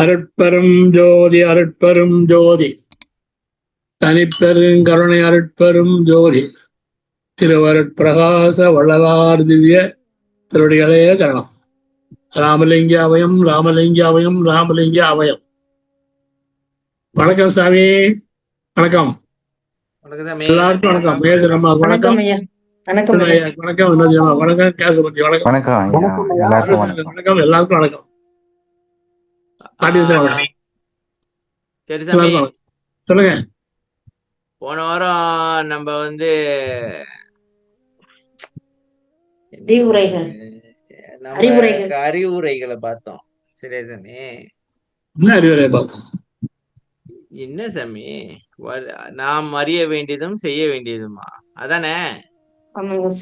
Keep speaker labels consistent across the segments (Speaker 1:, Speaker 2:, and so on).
Speaker 1: அருட்பெரும் ஜோதி அருட்பெரும் ஜோதி தனிப்பெருங்கருணை அருட்பெரும் ஜோதி திருவருட்பிரகாச வள்ளலார் திவ்ய திருவடிகளே சரணம். ராமலிங்க அபயம் ராமலிங்க அபயம் ராமலிங்க அபயம். வணக்கம் சாமி. வணக்கம். எல்லாருக்கும் வணக்கம். மேசரம்மா வணக்கம். வணக்கம். வணக்கம் கேசபதி வணக்கம். வணக்கம். எல்லாருக்கும் வணக்கம்.
Speaker 2: சரி சாமி,
Speaker 1: சொல்லுங்க.
Speaker 2: போன வாரம் நம்ம அறிவுரைகளை பார்த்தோம். சரியா சாமி?
Speaker 1: என்ன அறிவுரை பார்த்தோம்?
Speaker 2: என்ன சாமி, நாம் அறிய வேண்டியதும் செய்ய வேண்டியதுமா அதானே?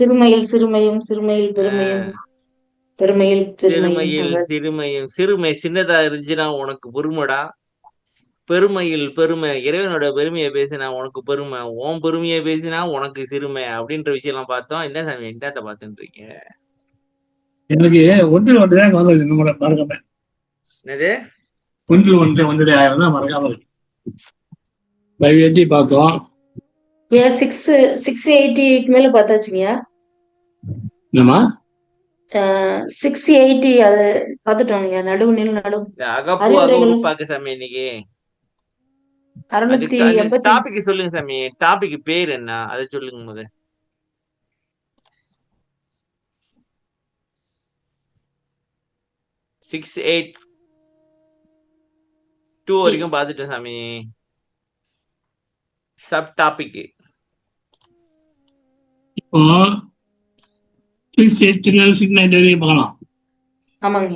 Speaker 3: சிறுமையில் சிறுமையும் சிறுமையில் பெருமையும் பெருமையில்
Speaker 2: சிறுமையில் சிறுமையும் சிறுமை சின்னதா இருந்துச்சுன்னா உனக்கு பெருமைடா. பெருமையில் பெருமை, இறைவனோட பெருமையை பேசினா உனக்கு பெருமை, ஓம் பெருமையை பேசினா உனக்கு சிறுமை அப்படின்ற விஷயம் எல்லாம் பார்த்தோம். என்ன சாமி என்னத்த பார்த்துட்டு இருக்கீங்க?
Speaker 1: எனக்கு ஒன்றில் ஒன்றுதான் வந்தது. என்னோட மறக்காம
Speaker 2: என்னது?
Speaker 1: ஒன்றில் ஒன்றுடைய 1000 தான் மறக்காம இருக்கு. 580 பார்த்தோம்.
Speaker 3: 680 மேல பார்த்தாச்சுங்க.
Speaker 1: என்னமா
Speaker 3: 680 அது பார்த்துட்டோங்க. நடுவு
Speaker 2: அகப்பு அகவுறுப்பாக்கு சாமி. இன்னைக்கு
Speaker 3: 680
Speaker 2: டாபிக் சொல்லுங்க சாமி. டாபிக் பேர் என்ன அதை சொல்லுங்க. போது 682 வரைக்கும் பார்த்துட்டேன் சாமி. சப் டாபிக்
Speaker 1: இப்போ 683 பார்க்கலாம்.
Speaker 3: ஆமாங்க.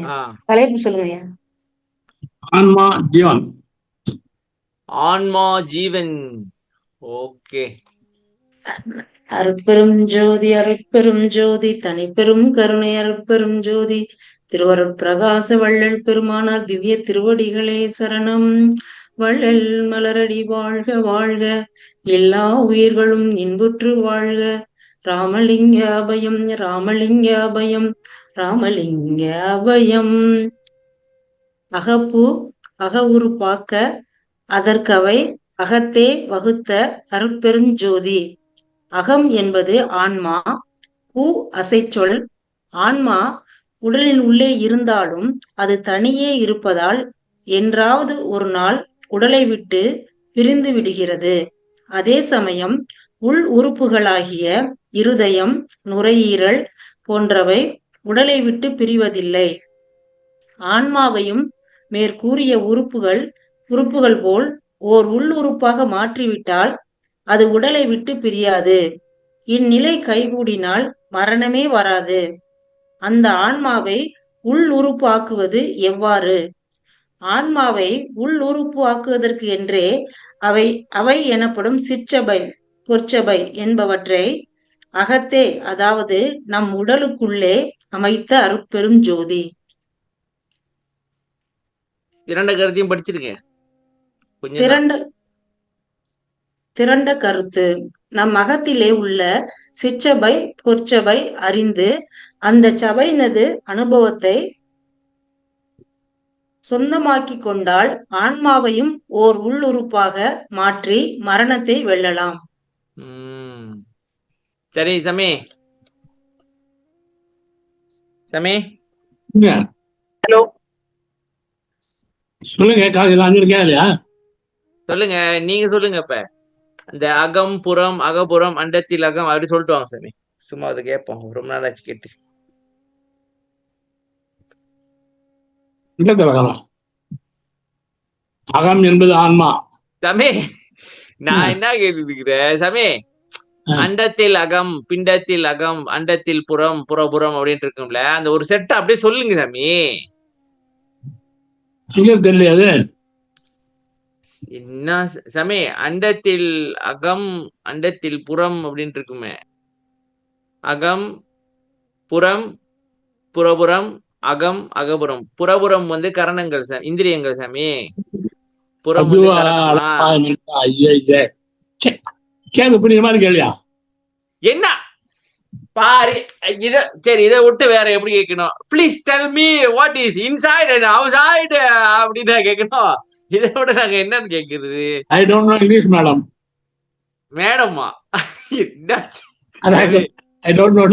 Speaker 3: தலைப்பு சொல்லுங்க.
Speaker 1: ஆன்மா ஜீவன்.
Speaker 2: ஆன்மா ஜீவன். ஓகே.
Speaker 3: அருட்பெரும் ஜோதி அருட்பெரும் ஜோதி தனிப்பெரும் கருணை அருட்பெரும் ஜோதி திருவருட்பிரகாச வள்ளல் பெருமானார் திவ்ய திருவடிகளே சரணம். வள்ளல் மலரடி வாழ்க வாழ்க, எல்லா உயிர்களும் இன்புற்று வாழ்க. ராமலிங்க அபயம் ராமலிங்க அபயம் ராமலிங்க அபயம். அகப்பூ அகவுருப்பாக்க அதற்கவை அகத்தே வகுத்த அருட்பெருஞ்சோதி. அகம் என்பது ஆன்மா. பூ அசைச்சொல். ஆன்மா உடலின் உள்ளே இருந்தாலும் அது தனியே இருப்பதால் என்றாவது ஒரு நாள் உடலை விட்டு பிரிந்து விடுகிறது. அதே சமயம் உள் உறுப்புகளாகிய இருதயம், நுரையீரல் போன்றவை உடலை விட்டு பிரிவதில்லை. ஆன்மாவையும் மேற்கூறிய உறுப்புகள் போல் ஓர் உள்ளுறுப்பாக மாற்றிவிட்டால் அது உடலை விட்டு பிரியாது. இந்நிலை கைகூடினால் மரணமே வராது. அந்த ஆன்மாவை உள்ளுறுப்பு ஆக்குவது எவ்வாறு? ஆன்மாவை உள்ளுறுப்பு ஆக்குவதற்கு என்றே அவை எனப்படும் சிற்றபை, பொற்சபை என்பவற்றை அகத்தே, அதாவது நம் உடலுக்குள்ளே அமைத்த அருட்பெரும் ஜோதி.
Speaker 2: இரண்டு கருத்தையும் படிச்சிருக்கேன்.
Speaker 3: திரண்ட கருத்து. நம் அகத்திலே உள்ள சிற்றபை பொற்சபை அறிந்து அந்த சபையினது அனுபவத்தை சொந்தமாக்கி கொண்டால் ஆன்மாவையும் ஓர் உள்ளுறுப்பாக மாற்றி மரணத்தை வெல்லலாம்.
Speaker 2: சரி சமி.
Speaker 1: ஹலோ சொல்லுங்க. காலையில் அங்கிருக்கா இல்லையா?
Speaker 2: சொல்லுங்க, நீங்க சொல்லுங்க. இப்ப அந்த அகம் புறம் அகப்புறம் அண்டத்தில் அகம் அப்படி சொல்லிட்டு வாங்க சாமி. சும்மா அதை கேட்போம். ரொம்ப நாளாச்சு கேட்டு.
Speaker 1: அகம் என்பது ஆன்மா.
Speaker 2: சாமி நான் என்ன கேட்டுக்கிறேன் சாமி? அண்டத்தில் அகம், பிண்டத்தில் அகம், அண்டத்தில் புறம், புறபுறம் அப்படின்ட்டு இருக்கும்ல, அந்த ஒரு செட்டை அப்படியே சொல்லுங்க சாமி.
Speaker 1: தெரியாது
Speaker 2: என்ன சாமி? அண்டத்தில் அகம், அண்டத்தில் புறம் அப்படின்ட்டு இருக்குமே. அகம் புறம், புறபுறம், அகம் அகபுறம். புறபுறம் கரணங்கள் சாமி, இந்திரியங்கள் சாமி. புறம்
Speaker 1: கேள்வியா?
Speaker 2: என்ன பாரு இத சரி, இதை விட்டு வேற எப்படி கேட்கணும்? Please tell me what is inside and outside அப்படின்னு கேட்கணும். இதை விட நாங்க என்னன்னு கேக்குறது?
Speaker 1: I don't know English madam.
Speaker 2: மேடமா?
Speaker 1: I don't know.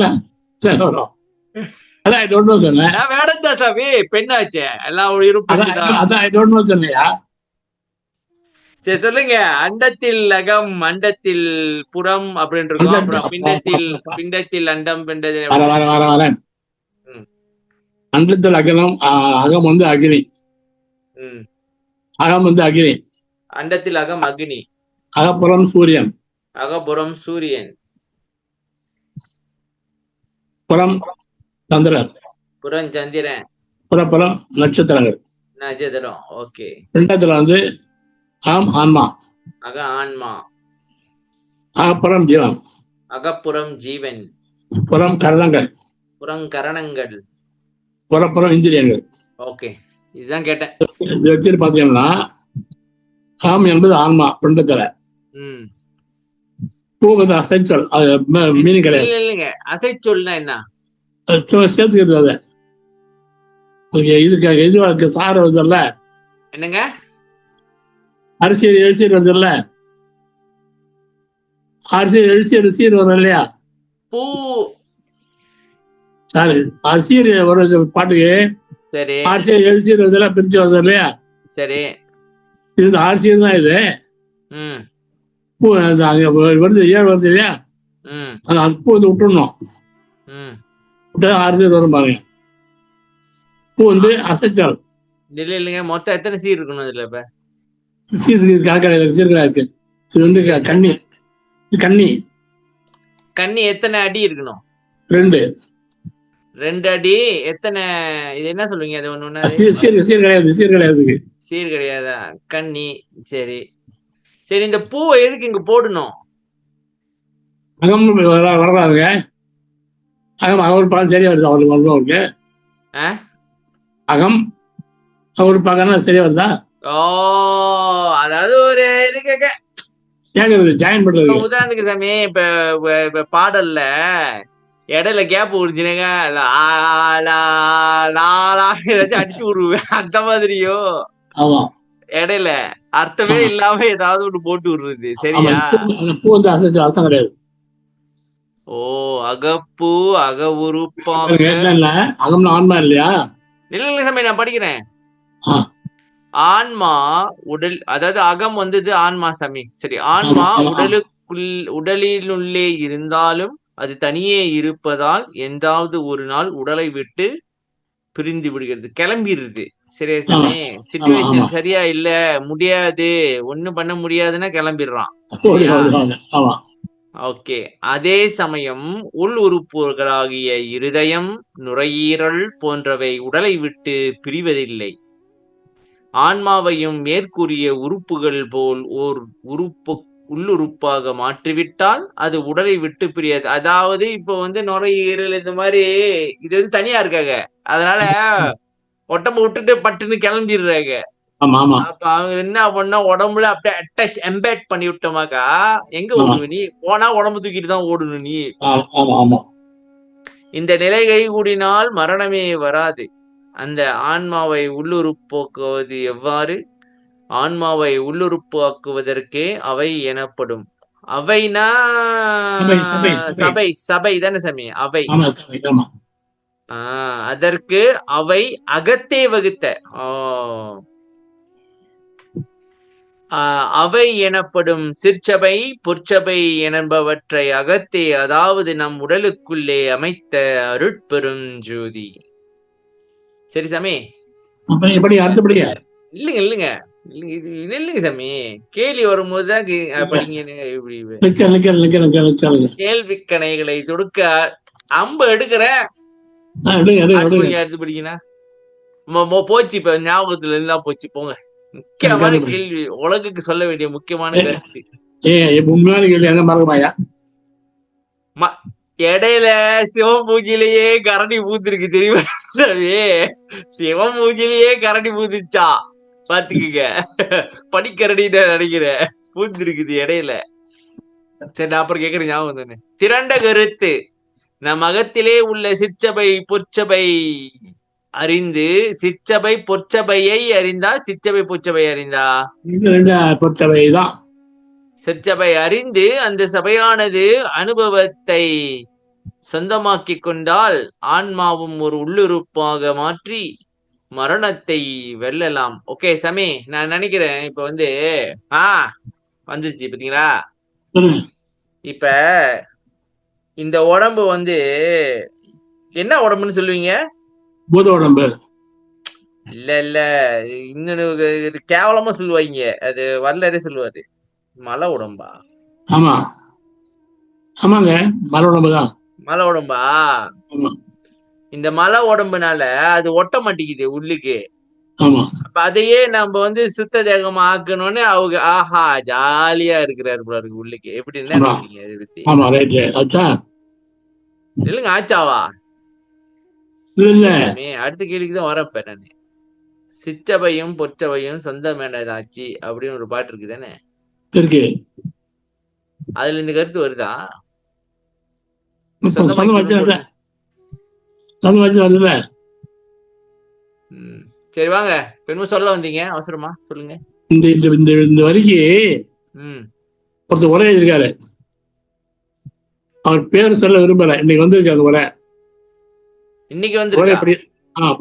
Speaker 1: அதான் ஐ டோன்ட் நோ சொன்னேன்.
Speaker 2: நான் மேடம் தான் சாமி, பெண்ணாச்சே, எல்லாம் உயிரும் பெண்ணுதான்.
Speaker 1: அதான் ஐ டோன்ட் நோ சொன்னையா?
Speaker 2: சரி சொல்லுங்க. அண்டத்தில் அகம், அண்டத்தில் புறம் அப்படின்னு இருக்கும். அப்புறம் பிண்டத்தில் அண்டம்,
Speaker 1: வரேன். அண்டத்தில் அகலம், அகம் வந்து அக்னி. அகம் வந்து அக்னி.
Speaker 2: அண்டத்தில் அகம் அக்னி.
Speaker 1: அகப்புறம் சூரியன்.
Speaker 2: அகப்புறம் சூரியன்.
Speaker 1: புறம் சந்திரன்.
Speaker 2: புறம் சந்திரன்.
Speaker 1: புறப்புறம் நட்சத்திரங்கள்.
Speaker 2: நட்சத்திரம். ஓகே.
Speaker 1: பிண்டத்துல வந்து அகம் ஆன்மா.
Speaker 2: அக ஆன்மா.
Speaker 1: அகப்புறம் ஜீவன்.
Speaker 2: அகப்புறம் ஜீவன்.
Speaker 1: புறம் கரணங்கள்.
Speaker 2: புறம் கரணங்கள்.
Speaker 1: புறப்புறம் இந்திரியங்கள்.
Speaker 2: ஓகே, இதுதான் கேட்டேன்.
Speaker 1: இது வச்சு பாத்தீங்கன்னா அகம் என்பது ஆன்மா பிண்டத்துல. பூ வந்து அசைச்சொல், அது மீனிங் கிடையாது.
Speaker 2: இல்லைங்க, அசைச்சொல்னா என்ன?
Speaker 1: சேர்த்துக்கிறது. அதை இதுக்காக இது சார வருதுல்ல,
Speaker 2: என்னங்க?
Speaker 1: அரிசி எழுசீர் வருதுல்ல, அரிசி எழுசீர் சீர் வரும் இல்லையா?
Speaker 2: பூ
Speaker 1: சாரி, அரிசீர் ஒரு பாட்டுக்கு
Speaker 2: சரி,
Speaker 1: அரிசி எழுசீர் வருதுல்ல, பிரிச்சு வருது இல்லையா?
Speaker 2: சரி,
Speaker 1: இது அரிசியர் தான். இது பூ அங்க வருது, 7 வருது இல்லையா? அந்த பூ வந்து விட்டுடணும். விட்டா அரிசீர் வரும் பாருங்க. பூ வந்து அசைச்சல்.
Speaker 2: இல்லைங்க, மொத்தம் எத்தனை சீர் இருக்கணும் இதுல? இப்ப
Speaker 1: சீர் கணக்கடையில் சீர்களா இருக்கு. இது வந்து கன்னி. கன்னி
Speaker 2: கன்னி எத்தனை அடி இருக்கணும்?
Speaker 1: 2
Speaker 2: அடி. எத்தனை? இது என்ன சொல்லுவீங்க? அது ஒண்ணு
Speaker 1: சீர் கிடையாது.
Speaker 2: சீர் கிடையாதா? கன்னி. சரி சரி, இந்த பூவை எதுக்கு இங்க போடணும்?
Speaker 1: அகம் வளராதுங்க. அகம் அவர் பால் சரியா வருது அவருக்கு. அகம் அவர் பார்க்கணும் சரியா வருதா?
Speaker 2: ஓ, அதாவது ஒரு இது
Speaker 1: கேக்குறது ஜாயின் பண்றது.
Speaker 2: உதாரணத்துக்கு சாமி, இப்ப பாடல்ல இடையில கேப் விடுச்சுனேங்க, ஏதாச்சும் அடிச்சு விடுவேன், அந்த மாதிரியோ
Speaker 1: ஆமா,
Speaker 2: இடையில அர்த்தமே இல்லாம ஏதாவது ஒண்ணு போட்டு விடுறது. சரியா?
Speaker 1: பூ வந்து அசைச்சல் அர்த்தம் கிடையாது.
Speaker 2: ஓ, அகப்பூ அக உறுப்பா.
Speaker 1: அகம்ல ஆன்மா இல்லையா?
Speaker 2: இல்ல சாமி, நான் படிக்கிறேன். ஆன்மா உடல், அதாவது அகம் வந்தது ஆன்மா சாமி. சரி, ஆன்மா உடலினுள்ளே இருந்தாலும் அது தனியே இருப்பதால் எந்தாவது ஒரு நாள் உடலை விட்டு பிரிந்து விடுகிறது, கிளம்பிடுது. சரியா சாமி? சிச்சுவேஷன் சரியா இல்ல, முடியாது, ஒண்ணும் பண்ண முடியாதுன்னா கிளம்பிடுறான். ஓகே. அதே சமயம் உள் உறுப்புகளாகிய இருதயம், நுரையீரல் போன்றவை உடலை விட்டு பிரிவதில்லை. ஆன்மாவையும் மேற்கூறிய உறுப்புகள் போல் ஓர் உள்ளுறுப்பாக மாற்றிவிட்டால் அது உடலை விட்டு பிரியாது. அதாவது இப்ப வந்து நுரையீரல் இந்த மாதிரி இது வந்து தனியா இருக்காங்க, அதனால உடம்பு விட்டுட்டு பட்டுன்னு கிளம்பிடுறாங்க. அப்ப அவங்க என்ன பண்ணா, உடம்புல அப்படியே அட்டாச் எம்பேட் பண்ணி விட்டோமாக்கா, எங்க ஓடணும்? நீ போனா உடம்பு தூக்கிட்டு தான் ஓடணும் நீ. இந்த நிலை கைகூடினால் மரணமே வராது. அந்த ஆன்மாவை உள்ளுறுப்பாக்குவது எவ்வாறு? ஆன்மாவை உள்ளுறுப்பாக்குவதற்கே அவை எனப்படும். அவைனா சபை தானே சாமி? அவை. அதற்கு அவை அகத்தே வகுத்த அவை எனப்படும் சிற்சபை பொற்சபை என்பவற்றை அகத்தே, அதாவது நம் உடலுக்குள்ளே அமைத்த அருட்பெரும் ஜோதி. சரி சாமி? இல்லைங்க சாமி, கேள்வி வரும்போதுதான் கேள்வி கணைகளை தொடுக்க அம்பு எடுக்கிறேன். எடுத்து படிக்கணும் போச்சு. இப்ப ஞாபகத்துல இருந்தா போச்சு. போங்க. முக்கியமான கேள்வி, உலகுக்கு சொல்ல வேண்டிய முக்கியமான கருத்து. இடையில சிவன் பூஜையிலேயே கரடி பூத்திருக்கு, தெரியுமா சாமி? சிவன் பூஜையிலேயே கரடி பூத்துச்சா, பாத்துக்குங்க. படிக்கரடி நினைக்கிறேன், பூத்திருக்குது இடையில. சரி, நான் அப்புறம் கேக்குற ஞாபகம் தானே. திரண்ட கருத்து நம் அகத்திலே உள்ள சிற்சபை பொற்சபை அறிந்து சிற்சபை பொற்சபையை அறிந்தா சிற்சபை பொற்சபை அறிந்தா
Speaker 1: பொற்சபைதான்.
Speaker 2: சிற்சபை அறிந்து அந்த சபையானது அனுபவத்தை சொந்தமாக்கி கொண்டால் ஆன்மாவும் ஒரு உள்ளுறுப்பாக மாற்றி மரணத்தை வெல்லலாம். ஓகே சாமி, நான் நினைக்கிறேன் இப்ப வந்துருச்சு பாத்தீங்களா? இப்ப இந்த உடம்பு என்ன உடம்புன்னு சொல்லுவீங்க?
Speaker 1: பூத உடம்பு.
Speaker 2: இல்ல இன்னொன்னு கேவலமா சொல்லுவாங்க, அது வல்லரே சொல்லுவாரு, மலை உடம்பா?
Speaker 1: ஆமா, ஆமாங்க, மலை உடம்புதான்.
Speaker 2: மலை உடம்பா? இந்த மலை உடம்புனால அது ஒட்ட மாட்டேங்குது உள்ளுக்கு. அப்ப அதையே நம்ம சுத்த தேகமா ஆக்கணும்னு அவங்க ஆஹா ஜாலியா இருக்கிறாரு போல இருக்கு உள்ளுக்கு. எப்படி இல்லங்க ஆச்சாவா? அடுத்த கேள்விக்குதான் வரப்ப நானு. சிற்றபையும் பொற்றபையும் சொந்தமேனதாச்சு அப்படின்னு ஒரு பாட்டு இருக்கு தானே?
Speaker 1: இருக்கு.
Speaker 2: அதுல இந்த கருத்து வருதா? சரி வாங்க, பெண்மை சொல்ல வந்தீங்க, அவசரமா சொல்லுங்க.
Speaker 1: இந்த வரைக்கும் ஒருத்தர் உரை எழுதியிருக்காரு. அவர் பேர் சொல்ல விரும்பல. இன்னைக்கு வந்திருக்காரு உரை.
Speaker 2: இன்னைக்கு வந்து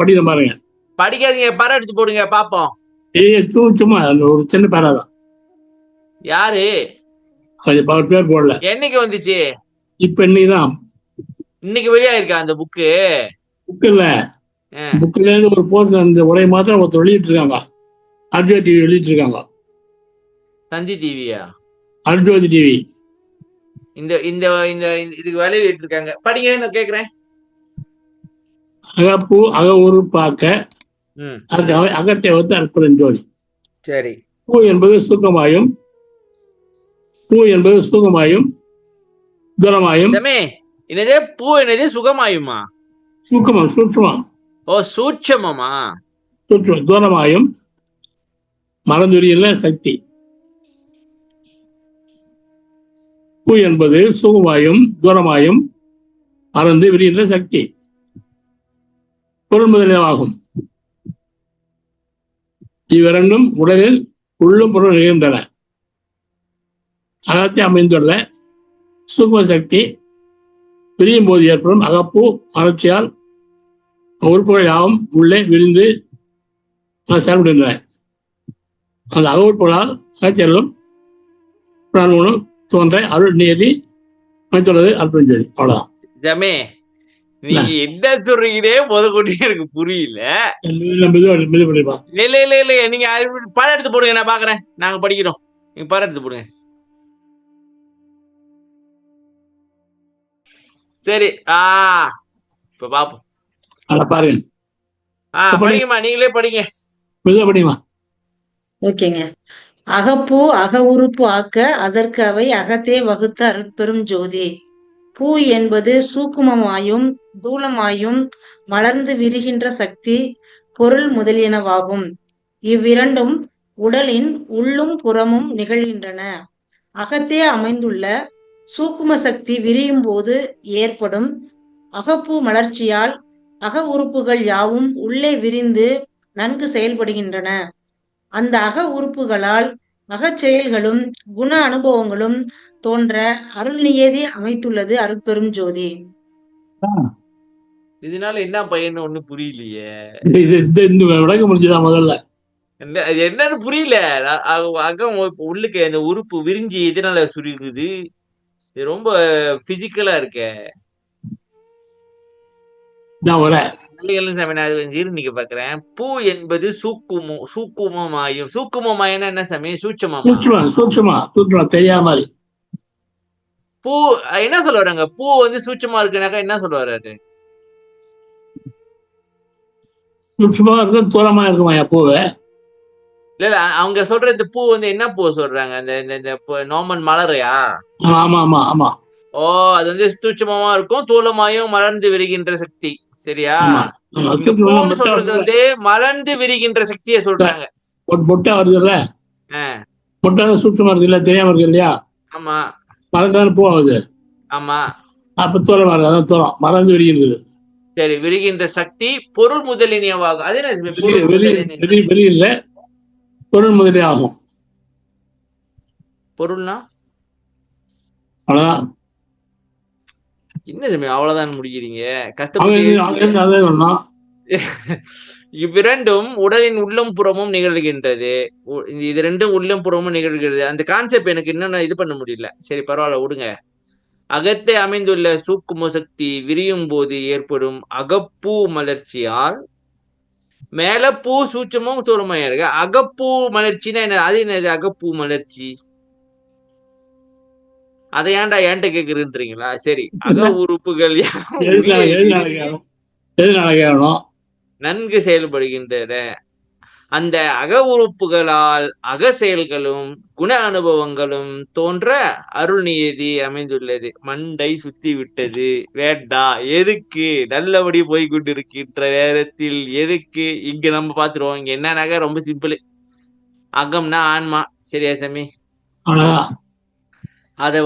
Speaker 1: படிக்கிற பாருங்க.
Speaker 2: படிக்காதீங்க, படம் எடுத்து போடுங்க பாப்போம்.
Speaker 1: சும்மா ஒரு சின்ன பேராதான்.
Speaker 2: யாரு?
Speaker 1: அவர் பேர் போடல.
Speaker 2: என்னைக்கு வந்துச்சு?
Speaker 1: இப்ப இன்னைக்குதான்.
Speaker 2: இன்னைக்கு வெளியா இருக்கா அந்த புக்கு?
Speaker 1: புக்கு இல்ல, புக்ல இருந்து ஒரு போர்ஷன் அந்த உரை மாத்திரம் ஒருத்தர் வெளியிட்டு இருக்காங்க. அர்ஜோதி டிவி வெளியிட்டு இருக்காங்க.
Speaker 2: தந்தி டிவியா?
Speaker 1: அர்ஜோதி டிவி.
Speaker 2: இந்த இந்த இந்த இதுக்கு வெளியிட்டு இருக்காங்க. படிங்க, நான் கேக்குறேன்.
Speaker 1: அகப்பூ அக உறுப்பாக்க அகத்தை அற்புதஞ்சோதி.
Speaker 2: சரி.
Speaker 1: பூ என்பது சுகமாயும் துரமாயும்.
Speaker 2: என்னது பூ? என்னது சுகமாயுமா?
Speaker 1: சூட்சமா.
Speaker 2: ஓ சூட்சமமா?
Speaker 1: தூரமாயும் மறந்துரியல சக்தி. பூ என்பது சுகமாயும் தூரமாயும் மறந்து விரிகின்ற சக்தி, பொருள் முதலியமாகும். இவ்விரண்டும் உடலில் உள்ளும் பொருள் நிகழ்கின்றன. அகத்தை அமைந்துள்ள சூக்ம சக்தி விரியும் போது ஏற்படும் அகப்பூ மலர்ச்சியால் உறுப்புகள் யாவும் உள்ளே விரிந்து செயல்படுகின்றன. அந்த அக உறுப்புகளால் அகச்செல்லும் பிராணமும் தோன்ற அருள் நியதி அமைத்துள்ளது அற்புதஞ்சோதி. அவ்வளவுதான்.
Speaker 2: நீங்க என்ன சொல்றீங்கன்னே முதற்கொண்டு எனக்கு புரியல. இல்ல நீங்க படம் எடுத்து போடுங்க, நான் பாக்குறேன். நாங்க படிக்கிறோம், நீங்க படம் எடுத்து போடுங்க. சரி. இப்ப பாப்போம்.
Speaker 1: பாருங்க.
Speaker 2: படிங்கம்மா, நீங்களே படிங்க.
Speaker 1: படிமா.
Speaker 3: ஓகேங்க. அகப்பூ அக உறுப்பு ஆக்க அதற்கு அவை அகத்தே வகுத்த அருட்பெரும் ஜோதி. பூ என்பது சூக்குமமாயும் தூளமாயும் மலர்ந்து விரிகின்ற சக்தி, பொருள் முதலியனவாகும். இவ்விரண்டும் உடலின் உள்ளும் புறமும் நிகழ்கின்றன. அகத்தே அமைந்துள்ள சூக்கும சக்தி விரியும் போது ஏற்படும் அகப்பூ மலர்ச்சியால் அக உறுப்புகள் யாவும் உள்ளே விரிந்து நன்கு செயல்படுகின்றன. அந்த அக உறுப்புகளால் அகச்செயல்களும் குண அனுபவங்களும் தோன்ற அருள் நியதி அமைத்துள்ளது அருட்பெரும் ஜோதி.
Speaker 2: இதனால என்ன பையன் ஒண்ணு புரியலையே.
Speaker 1: விளக்க முடிஞ்சுதான் முதல்ல.
Speaker 2: என்னன்னு புரியல. அகம் உள்ளுக்கு அந்த உறுப்பு விரிஞ்சு எதனால சுருங்குது? இது ரொம்ப பிசிக்கலா இருக்க. நீங்க பாக்குறேன். பூ என்பது சூக்குமமாயும். சூக்குமமாயும் என்ன சாமி?
Speaker 1: சூட்சமா தெரியாம.
Speaker 2: பூ என்ன சொல்ல வர்றாங்க? பூ சூட்சமா இருக்குனாக்கா என்ன சொல்ல வர்றாரு?
Speaker 1: சூட்சமா இருக்கு, தூரமா இருக்குமா பூவை?
Speaker 2: இல்ல அவங்க சொல்ற இந்த பூ என்ன பூ சொல்றாங்க? இந்த நார்மல் மலரையா?
Speaker 1: ஆமா ஆமா ஆமா.
Speaker 2: ஓ, அது சூட்சமா இருக்கும், தூளமாயும் மலர்ந்து விரிகின்ற சக்தி. சரியா? சொல்றது மலர்ந்து விரிகின்ற சக்தியை சொல்றாங்க.
Speaker 1: மொட்டை வருதுல்ல, மொட்டை சூட்சமா இருக்கு இல்ல, தெரியாம இருக்கு இல்லையா?
Speaker 2: ஆமா.
Speaker 1: மலர்ந்தாலும் பூ ஆகுது.
Speaker 2: ஆமா.
Speaker 1: அப்ப தூரம் அதான் தூரம் மறந்து விடுகிறது.
Speaker 2: சரி, விரிகின்ற சக்தி பொருள் முதலினியவாகும். அது என்ன பொருள் முதலினிய?
Speaker 1: வெளியில பொருள் முதலே ஆகும்.
Speaker 2: பொருள்னா
Speaker 1: அவ்வளவுதான்.
Speaker 2: என்ன தம்பி அவ்வளவுதான் முடிக்கிறீங்க? கஷ்டப்பட்டு இவ்விரண்டும் உடலின் உள்ளம் புறமும் நிகழ்கின்றது. இது ரெண்டும் உள்ளம் புறமும் நிகழ்கிறது. அந்த கான்செப்ட் எனக்கு இன்னும் இது பண்ண முடியல. சரி, பரவாயில்ல, விடுங்க. அகத்தை அமைந்துள்ள சூக்கும சக்தி விரியும் போது ஏற்படும் அகப்பூ மலர்ச்சியால் மேலப்பூ சூட்சமும் தூரமாயா இருக்கு. அகப்பூ மலர்ச்சின்னா என்ன? அது என்னது அகப்பூ மலர்ச்சி? அதை ஏன்டா ஏன்ட்ட கேக்குறீங்களா? சரி, அக உறுப்புகள் நன்கு செயல்படுகின்றன. அந்த அக உறுப்புகளால் அக செயல்களும் குண அனுபவங்களும் தோன்ற அருள் நியதி அமைந்துள்ளது. மண்டை சுத்தி விட்டது. வேண்டா, எதுக்கு? நல்லபடி போய்கொண்டிருக்கின்ற நேரத்தில் எதுக்கு? இங்க நம்ம பாத்துருவோம். இங்க என்னன்னாக்க ரொம்ப சிம்பிள். அகம்னா ஆன்மா. சரியா சாமி? அத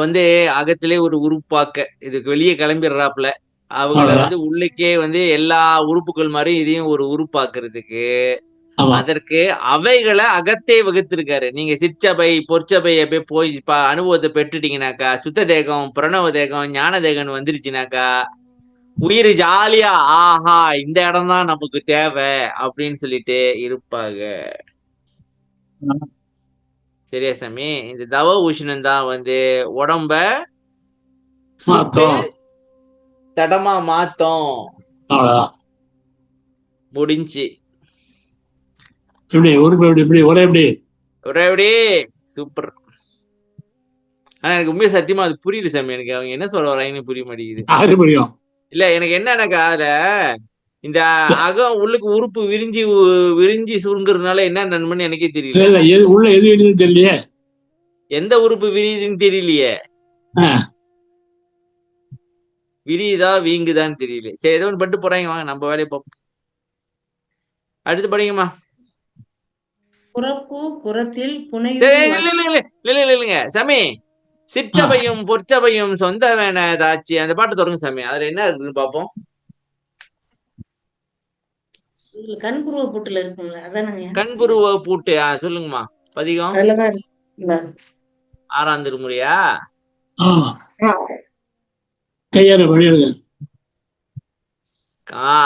Speaker 2: அகத்திலே ஒரு உறுப்பாக்க இதுக்கு வெளியே கிளம்பிடுறாப்புல. அவங்கள உள்ளுக்கே எல்லா உறுப்புகள் மாதிரி இதையும் ஒரு உறுப்பாக்குறதுக்கு அதற்கு அவைகளை அகத்தே வகுத்திருக்காரு. நீங்க சிற்சபை பொற்சபையை போய் அனுபவத்தை பெற்றுட்டீங்கன்னாக்கா, சுத்த தேகம், பிரணவ தேகம், ஞான தேகம் வந்துருச்சுனாக்கா உயிர் ஜாலியா ஆஹா இந்த இடம் தான் நமக்கு தேவை அப்படின்னு சொல்லிட்டு இருப்பாங்க. சரியா சாமி? இந்த தவ உஷ்ணம் தான் உடம்ப தடமா மாத்தம். முடிஞ்சு ஒரே சூப்பர். ஆனா எனக்கு உண்மையா சத்தியமா அது புரியல சாமி. எனக்கு அவங்க என்ன சொல்ல வராங்கன்னு புரிய மாட்டேங்குது. இல்ல, எனக்கு என்னன்னாக்கா அதுல இந்த அகம் உள்ளுக்கு உறுப்பு விரிஞ்சி சுருங்குறதுனால என்ன நன்மைன்னு எனக்கே தெரியல.
Speaker 1: உள்ள எது விரியுதுன்னு தெரியலையே.
Speaker 2: எந்த உறுப்பு விரியுதுன்னு தெரியலையே. விரியுதா வீங்குதான்னு தெரியல. சரி, ஏதோ ஒன்று பண்ணிட்டு போறாங்க. வாங்க நம்ம வேலையை பார்ப்போம். அடுத்து படிங்கம்மா.
Speaker 3: புறப்பு புறத்தில்
Speaker 2: இல்லைங்க சாமி. சிற்றபையும் பொற்சபையும் சொந்த வேணதாச்சு அந்த பாட்டு தொடங்க சாமி. அதுல என்ன இருக்குன்னு பாப்போம்.
Speaker 3: கண்புருவ பூட்டுல இருக்குங்களா? அதானங்க
Speaker 2: கண்புருவ பூட்டு. சொல்லுங்கம்மா. பதிகம் 6ஆம் திருமுறையா?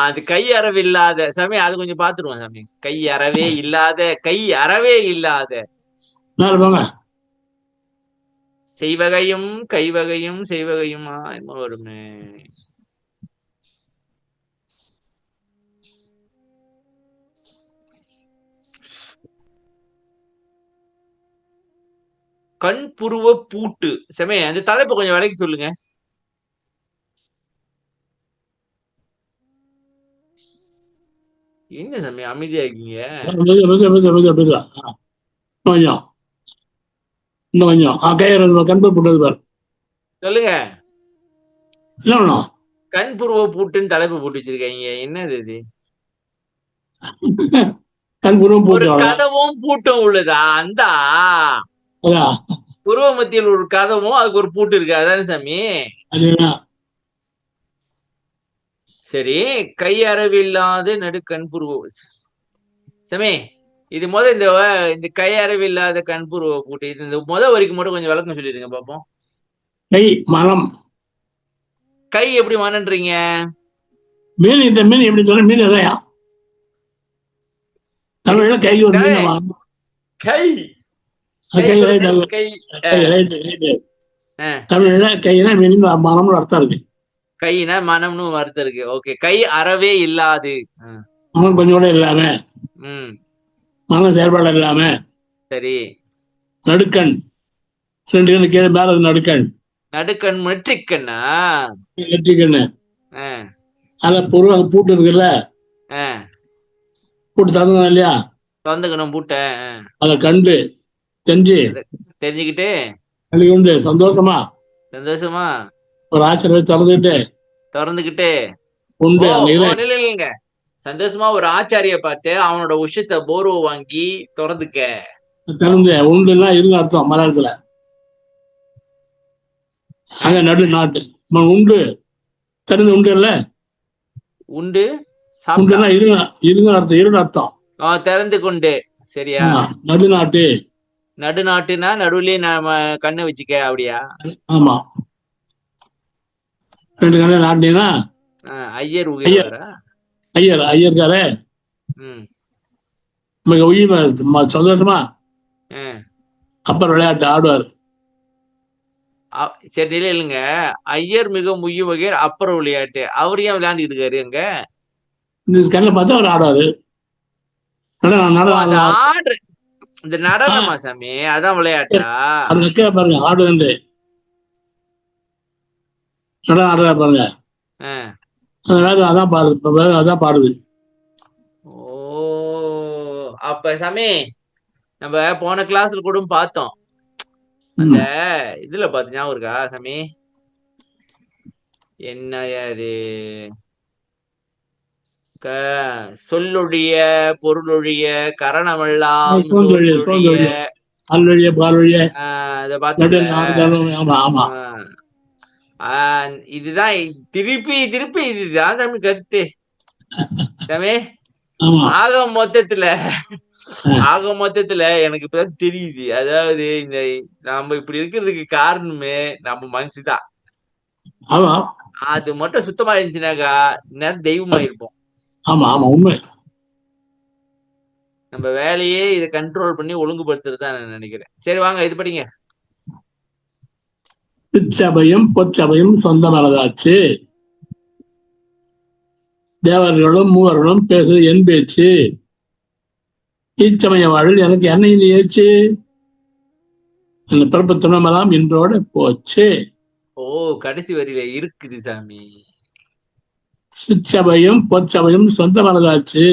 Speaker 2: அது கை அறவே இல்லாத சாமி. அது கொஞ்சம் பாத்துருவோம் சாமி. கை அறவே இல்லாத செய்வகையும் கைவகையும் செய்வகையுமா என்ன வருமே? கண்புருவ பூட்டு. சாமி அந்த தலைப்பு கொஞ்சம் விலைக்கு சொல்லுங்க. என்ன சாமி அமைதியா இருக்கீங்க? சொல்லுங்க. கண்புருவ பூட்டுன்னு தலைப்பு போட்டு வச்சிருக்கீங்க. என்னது இது? ஒரு கதவும் பூட்டும் உள்ளதா? அந்த புருவ மத்தியில் ஒரு கதவும் அதுக்கு ஒரு பூட்டு இருக்கு. அதானே சாமி? சரி, கை அறவில்லாத நடு கண்புருவ சாமி. இது இந்த கை அறவில்லாத கண்புருவ பூட்டு. இது இந்த வரைக்கும் மட்டும் கொஞ்சம் விளக்கம் சொல்லிடுங்க பாப்போம்.
Speaker 1: கை மனம்.
Speaker 2: கை எப்படி மனன்றீங்க?
Speaker 1: மீன் இந்த மீன் எப்படி சொல்ற? மீன் எதையா தமிழ்ல கை ஒரு மீன். கை தமிழ்ல கைனா மீன் மனம்னு அர்த்தம் இருக்கு.
Speaker 2: கைனா மனம்னு அர்த்தம் இருக்கு. ஓகே. கை அறவே இல்லாது.
Speaker 1: மனம் கொஞ்சம் கூட இல்லாம. மனம் செயல்பாடு இல்லாம.
Speaker 2: சரி.
Speaker 1: நடுக்கண் 2 கண்ணு கீழே மேல நடுக்கண்.
Speaker 2: நடுக்கண் நெற்றிக்கண்ணா?
Speaker 1: நெற்றிக்கண்ணு. அத பொருள் அந்த பூட்டு இருக்குல்ல, பூட்டு தந்துக்கணும் இல்லையா?
Speaker 2: தந்துக்கணும் பூட்டை.
Speaker 1: அத கண்டு
Speaker 2: தெரிஞ்சுக்கிட்டு
Speaker 1: உண்டு சந்தோஷமா ஒரு ஆச்சரியத்தை திறந்துகிட்டு உண்டு.
Speaker 2: இல்லைங்க, சந்தோஷமா ஒரு ஆச்சாரிய பார்த்து அவனோட விஷயத்த போர்வ வாங்கி திறந்து உண்டுன்னா இருந்து அர்த்தம் மலையாளத்துல.
Speaker 1: அங்க நடு நாட்டு உண்டு தெரிஞ்ச உண்டு இல்ல.
Speaker 2: உண்டு
Speaker 1: உண்டுன்னா இருங்க அர்த்தம், இருன்னு அர்த்தம்.
Speaker 2: திறந்து கொண்டு. சரியா?
Speaker 1: நடுநாட்டு.
Speaker 2: நடுநாட்டுனா நடுவுலயே நாம கண்ணை வச்சுக்க அப்படியா?
Speaker 1: ஆமா, 2 கண்ணை நாட்டினா
Speaker 2: ஐயர் உகிறவரா?
Speaker 1: ஐயர்காரே மிக உயிர் சந்தோஷமா அப்புறம் விளையாட்டு ஆடுவார்.
Speaker 2: சரி, நிலை இல்லைங்க. ஐயர் மிக முய்ய வகையர் அப்புறம் விளையாட்டு. அவர் ஏன் விளையாண்டுட்டு இருக்காரு அங்க?
Speaker 1: கண்ணில் பார்த்தா அவர் ஆடுவாரு.
Speaker 2: ஆடு இந்த நடனமா சாமி? அதான் விளையாட்டா?
Speaker 1: அது வைக்கிற பாருங்க, ஆடுவது நடனம் ஆடுறா பாருங்க. அதான் பாடுது, அதான் பாடுது.
Speaker 2: ஓ, அப்ப சாமி நம்ம போன கிளாஸ்ல கூட பார்த்தோம். அந்த இதுல பார்த்து ஞாபகம் இருக்கா சாமி? என்ன அது? சொல்லொழிய பொருளொழிய கரணமெல்லாம் இதுதான் திருப்பி திருப்பி இதுதான் சாமி கருத்து சாமி. ஆக மொத்தத்துல எனக்கு இப்பதான் தெரியுது. அதாவது இந்த நம்ம இப்படி இருக்கிறதுக்கு காரணமே நம்ம மனசுதான். அது மட்டும் சுத்தமா இருந்துச்சுனாக்கா நேரம் தெய்வமா இருப்போம்.
Speaker 1: ஆமா ஆமா, உண்மை.
Speaker 2: நம்ம வேலையே இதை கண்ட்ரோல் பண்ணி ஒழுங்குபடுத்துறதுதான் நான் நினைக்கிறேன். சரி வாங்க, இது படிங்க.
Speaker 1: சிற்றபையும் பொற்றபையும் சொந்தமானதாச்சு, தேவர்களும் மூவர்களும் பேசுது என் பேச்சு, ஈச்சமய வாழ்வில் எனக்கு என்ன ஏச்சு, அந்த பிறப்பு துணமெல்லாம் இன்றோட போச்சு.
Speaker 2: ஓ, கடைசி வரியில இருக்குது சாமி.
Speaker 1: சிற்றபையும் பொற்றபையும் சொந்தமானதாச்சு.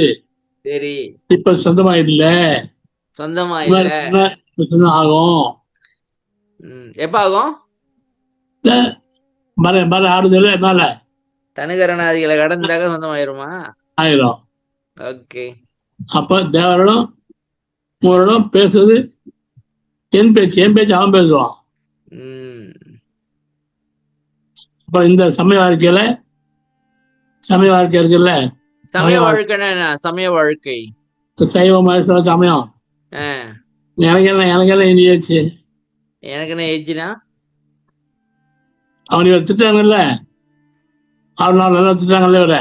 Speaker 2: சரி,
Speaker 1: இப்ப சொந்தமா இல்ல.
Speaker 2: சொந்தமா இல்ல.
Speaker 1: ஆகும்.
Speaker 2: எப்ப ஆகும்?
Speaker 1: மர ஆடுதல் மேல
Speaker 2: தனுகரணாதிகளை கடந்தாக சொந்தமாயிருமா?
Speaker 1: ஆயிரும்.
Speaker 2: ஓகே.
Speaker 1: அப்ப தேவர்களும் மூவர்களும் பேசுறது என் பேச்சு அவன் பேசுவான். அப்புறம் இந்த சமய வாழ்க்கை இருக்குல்ல,
Speaker 2: சமய வாழ்க்கை சமய வாழ்க்கை
Speaker 1: சைவம் சமயம். எனக்கு என்ன இனியாச்சு?
Speaker 2: எனக்கு என்ன ஏச்சுனா
Speaker 1: அவன் திட்டாங்கல்ல, அவன் நல்லா திட்டாங்கல்ல இவர.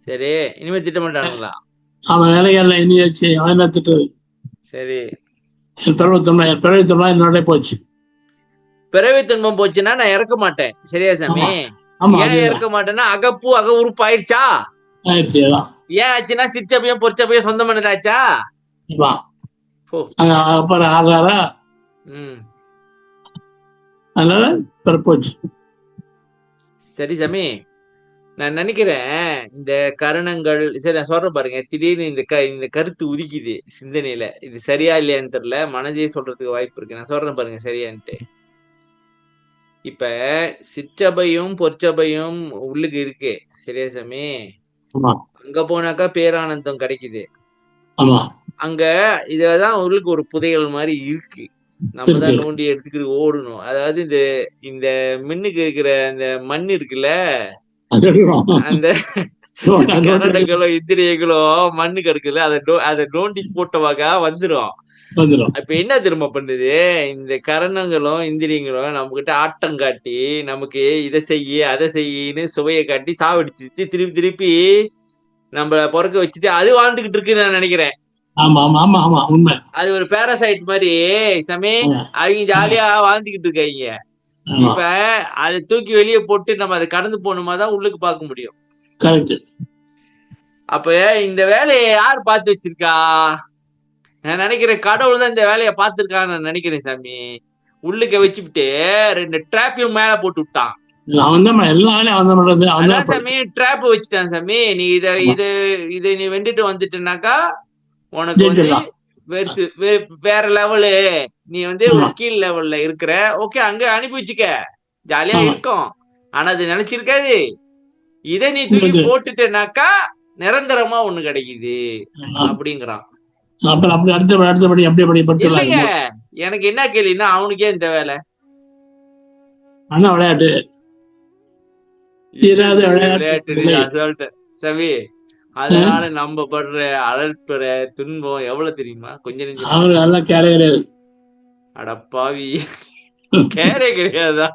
Speaker 2: சரி, இனிமே திட்ட மாட்டானுங்களா?
Speaker 1: அவன் எனக்கு என்ன இனியாச்சு? அவன் என்ன திட்டுது?
Speaker 2: சரி,
Speaker 1: என் பிறவி துன்பம் என்னோட போச்சு.
Speaker 2: பிறவி துன்பம் போச்சுன்னா நான் இறக்க மாட்டேன். சரியா சாமி? ஏன் இறக்க மாட்டேன்னா அகப்பு அக உறுப்பு ஆயிடுச்சா? ஏன் ஆச்சுன்னா சிற்றபையும் பொற்சபையும் சொந்தமானதாச்சா?
Speaker 1: அப்புறம் ஆடுறாரா, அதனால பிறப்போச்சு.
Speaker 2: சரி சாமி, நான் நினைக்கிறேன் இந்த கரணங்கள், சரி நான் சொல்றேன் பாருங்க, திடீர்னு இந்த கருத்து உதிக்குது சிந்தனையில. இது சரியா இல்லையான்னு தெரியல, மனதே சொல்றதுக்கு வாய்ப்பு இருக்கு. நான் சொல்றேன் பாருங்க சரியான்ட்டு. இப்ப சிற்றபையும் பொற்சபையும் உள்ளுக்கு இருக்கு. சரியா சாமி? அங்க போனாக்கா பேரானந்தம் கிடைக்குது. அங்க இததான் உள்ளுக்கு ஒரு புதையல் மாதிரி இருக்கு. நம்ம தான் நோண்டி எடுத்துக்கிட்டு ஓடணும். அதாவது இந்த மின்னுக்கு இருக்கிற அந்த மண் இருக்குல்ல, அந்த கரணங்களோ இந்திரியங்களோ மண்ணு கிடக்குல்ல, அதை நோண்டி போட்டவாக வந்துடும். இப்ப என்ன திரும்ப பண்ணுது, இந்த கரணங்களும் இந்திரியங்களும் நம்ம கிட்ட ஆட்டம் காட்டி நமக்கு இதை செய்ய அதை செய்யன்னு சுவையை காட்டி சாவடிச்சு திருப்பி திருப்பி நம்மள பொறக்க வச்சுட்டு அது வாழ்ந்துகிட்டு இருக்குன்னு நான் நினைக்கிறேன். அது ஒரு பேராசைட் மாதிரி சமே, அவங்க ஜாலியா வாழ்ந்துகிட்டு இருக்காங்க. இப்ப அதை தூக்கி வெளியே போட்டு நம்ம அதை கடந்து போகணுமாதான் உள்ளுக்கு பார்க்க முடியும். அப்ப இந்த வேலையை யார் பார்த்து வச்சிருக்கா? நான் நினைக்கிறேன் கடவுள் தான் இந்த வேலையை பார்த்திருக்கான்னு நான் நினைக்கிறேன் சாமி. உள்ளுக்க வச்சுக்கிட்டு 2 டிராப்பையும் மேல போட்டு விட்டான். சாமி டிராப் வச்சுட்டான் சாமி. நீ இதை நீ வெண்டுட்டு வந்துட்டனாக்கா உனக்கு வேற லெவலு, நீ ஒரு கீழ் லெவல்ல இருக்கிற. ஓகே, அங்க அனுப்பி வச்சுக்க, ஜாலியா இருக்கும். ஆனா அது நினைச்சிருக்காது. இதை நீ தூக்கி போட்டுட்டனாக்கா நிரந்தரமா ஒண்ணு கிடைக்குது அப்படிங்கிறான். இல்லைங்க, எனக்கு என்ன கேள்வின்னா அவனுக்கே இந்த வேலை
Speaker 1: அதான் விளையாட்டு. தீராத விளையாட்டு
Speaker 2: அசால்ட்ட சவி. அதனால நம்ம படுற அழற்புற துன்பம் எவ்வளவு தெரியுமா? கொஞ்சம் நெஞ்சமா?
Speaker 1: அவங்களுக்கு அதெல்லாம் கேரே கிடையாது.
Speaker 2: அடப்பாவி, கேரே கிடையாதா?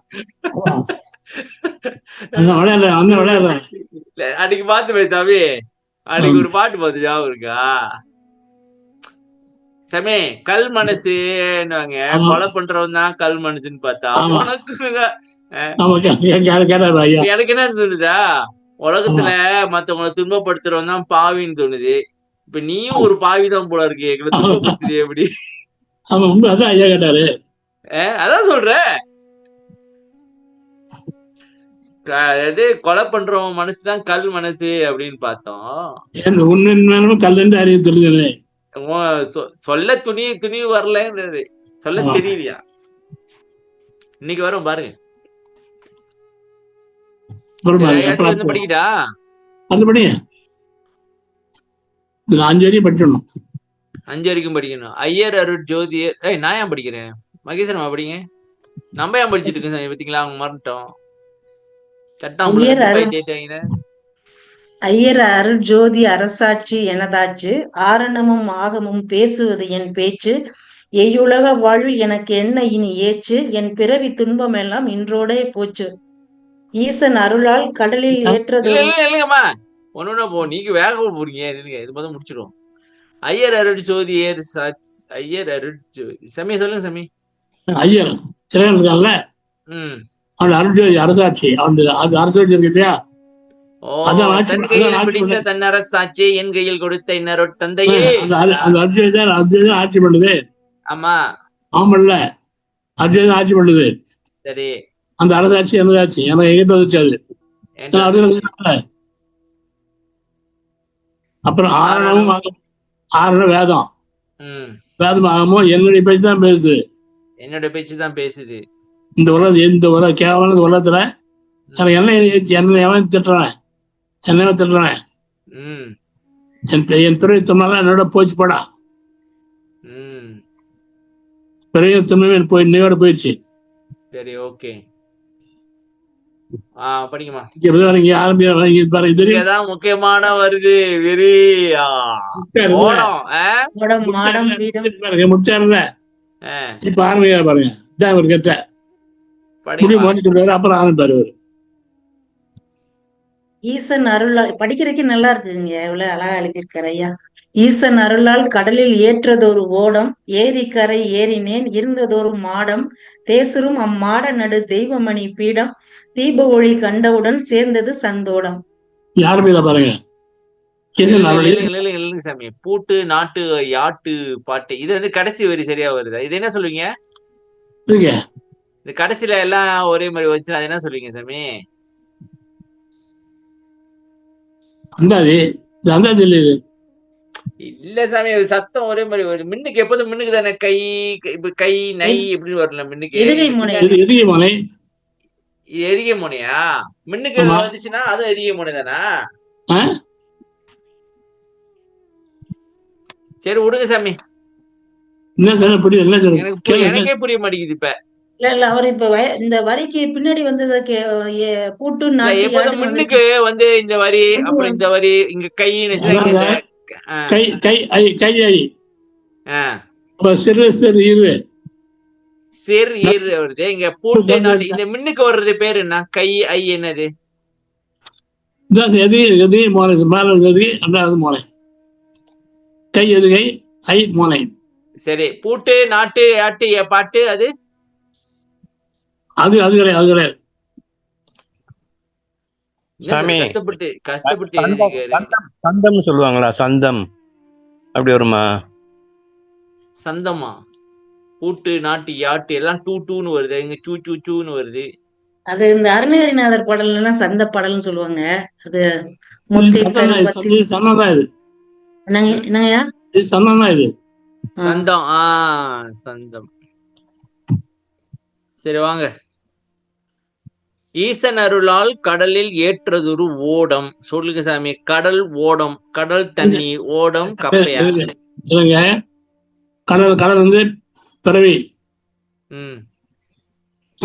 Speaker 2: அன்னைக்கு பாத்து சாமி, அன்னைக்கு ஒரு பாட்டு பார்த்து ஞாபகம் இருக்கா? சமே, கல் மனசுன்னுவாங்க, கொலை பண்றவன் தான் கல் மனசுன்னு பார்த்தா உனக்கு எனக்கு என்ன தோணுதா, உலகத்துல மத்தவங்களை துன்பப்படுத்துறவன் தான் பாவின்னு தோணுது. இப்ப நீயும் ஒரு பாவிதான் போல இருக்கு, எங்களை துன்பப்படுத்துறிய எப்படி? அதான் சொல்ற, கொலை பண்றவன் மனசுதான் கல் மனசு அப்படின்னு பார்த்தோம்.
Speaker 1: கல் அறிய தெரியுது.
Speaker 2: சொல்ல துணிவு வரல, சொல்ல தெரியலையா? இன்னைக்கு வரும் பாருங்க. படிக்கிட்டா
Speaker 1: 5 வரைக்கும் படிச்சிடணும்.
Speaker 2: 5 வரைக்கும் படிக்கணும். ஐயர் அருட் ஜோதியர். நான் ஏன் படிக்கிறேன்? மகேஸ்வரமா படிங்க. நம்ம ஏன் படிச்சுட்டு இருக்கோம் பாத்தீங்களா? அவங்க மறந்துட்டோம்.
Speaker 3: ஐயர் அருள் ஜோதி அரசாட்சி எனதாச்சு, ஆரணமும் ஆகமும் பேசுவது என் பேச்சு, எய்யுலக வாழ்வு எனக்கு என்ன இனி ஏச்சு, என் பிறவி துன்பம் எல்லாம் இன்றோடே போச்சு, ஈசன் அருளால் கடலில் ஏற்றது.
Speaker 2: இல்லைங்கம்மா, ஒண்ணு போ, நீங்க வேக போறீங்க. இது மாதிரி முடிச்சிடும். ஐயர் அருள் ஜோதி ஐயர் அருள் ஜோதி சமய சொல்லுங்க சாமி.
Speaker 1: ஐயர் இருக்காங்கல்ல, அவன் அருள்ஜோதி அரசாட்சி, அவன் அரசாட்சி இருக்கு இல்லையா,
Speaker 2: தன்னரசாட்சி என் கையில் கொடுத்த இன்னொரு தந்தையே,
Speaker 1: அந்த அர்ஜுன் ஆட்சி பண்ணுது.
Speaker 2: ஆமா,
Speaker 1: ஆமல்ல, அர்ஜுன் ஆட்சி பண்ணுது.
Speaker 2: சரி,
Speaker 1: அந்த அரசாட்சி எனதாட்சி, எனக்கு எங்கிட்ட வந்துச்சு அது. அப்புறம் ஆரணம் வேதம், வேதம் ஆகமோ என்னுடைய பேச்சு தான் பேசுது.
Speaker 2: என்னோட பேச்சு தான் பேசுது.
Speaker 1: இந்த உலகம் கேவலம் உலகத்துல என்ன எவனையும் திட்டுறேன், என்னவே திட்டுறேன். என் துறை தும்மெல்லாம் என்னோட போச்சு போடா, பெரிய தும்மே போய் இன்னையோட போயிடுச்சு.
Speaker 2: சரி, ஓகே, படிக்குமா. இதுதான் முக்கியமான வருது.
Speaker 1: முடிச்சாருல, இப்ப ஆரம்பிக்க பாருங்க. இதான் ஒரு கெட்ட அப்புறம் ஆரம்பிப்பாரு.
Speaker 3: ஈசன் அருளால் படிக்கிறதுக்கு நல்லா இருக்குதுங்க, எவ்வளவு அழகா எழுதியிருக்காரு ஐயா. ஈசன் அருளால் கடலில் ஏற்றதொரு ஓடம், ஏரிக்கரை ஏறினேன் இருந்ததொரு மாடம், தேசரும் அம்மாட நடு தெய்வமணி பீடம், தீப ஒளி கண்டவுடன் சேர்ந்தது சந்தோடம்.
Speaker 1: யாருமே பாருங்க.
Speaker 2: சாமி, பூட்டு நாட்டு யாட்டு பாட்டு, இது வந்து கடைசி வரி சரியா வருதா? இது என்ன சொல்லுவீங்க? இது கடைசியில எல்லாம் ஒரே மாதிரி வச்சு அது என்ன சொல்லுவீங்க சாமி? இல்ல சாமி, சத்தம் ஒரே மாதிரி வரும். மின்னுக்கு எப்போதும் மின்னுக்கு தானே, கை கை நை இப்படின்னு வரல. மின்னுக்கு எரிகை முனையா? மின்னுக்கு வந்துச்சுன்னா அதுவும் எரிகை முனை தானா? சரி விடுங்க சாமி, எனக்கே புரிய மாட்டேங்குது இப்ப.
Speaker 3: இல்ல அவர் இப்ப இந்த வரிக்கு பின்னாடி வந்தது பூட்டு
Speaker 2: எப்போதும் முன்னுக்கு வந்து இந்த வரி, அப்புறம் இந்த வரி இங்க கை சிறு ஈரு வருது. இங்க பூட்டு நாட்டு இந்த மின்னுக்கு வர்றது பேரு என்ன? கை ஐ என்னது?
Speaker 1: கை எதுகை ஐ மோனை.
Speaker 2: சரி, பூட்டு நாட்டு யாட்டு பாட்டு அது
Speaker 1: அது அது கிடையாது, அது கிடையாது
Speaker 2: சாமி. கஷ்டப்பட்டு
Speaker 4: சந்தம் சொல்லுவாங்களா? சந்தம் அப்படி வருமா?
Speaker 2: சந்தமா? பூட்டு நாட்டு யாட்டு எல்லாம் டூ டூன்னு வருது, இங்க சூ சூ சூன்னு வருது.
Speaker 3: அது இந்த அருணகிரிநாதர் பாடல்னா சந்த பாடல்னு சொல்லுவாங்க. அது என்னங்கய்யா?
Speaker 2: சந்தம். சந்தம். சரி வாங்க. ஈசன் அருளால் கடலில் ஏற்றதொரு ஓடம். சொல்லுங்க சாமி. கடல் ஓடம், கடல் தண்ணி ஓடம் கப்பையா?
Speaker 1: கடல் கடல் வந்து பிறவி,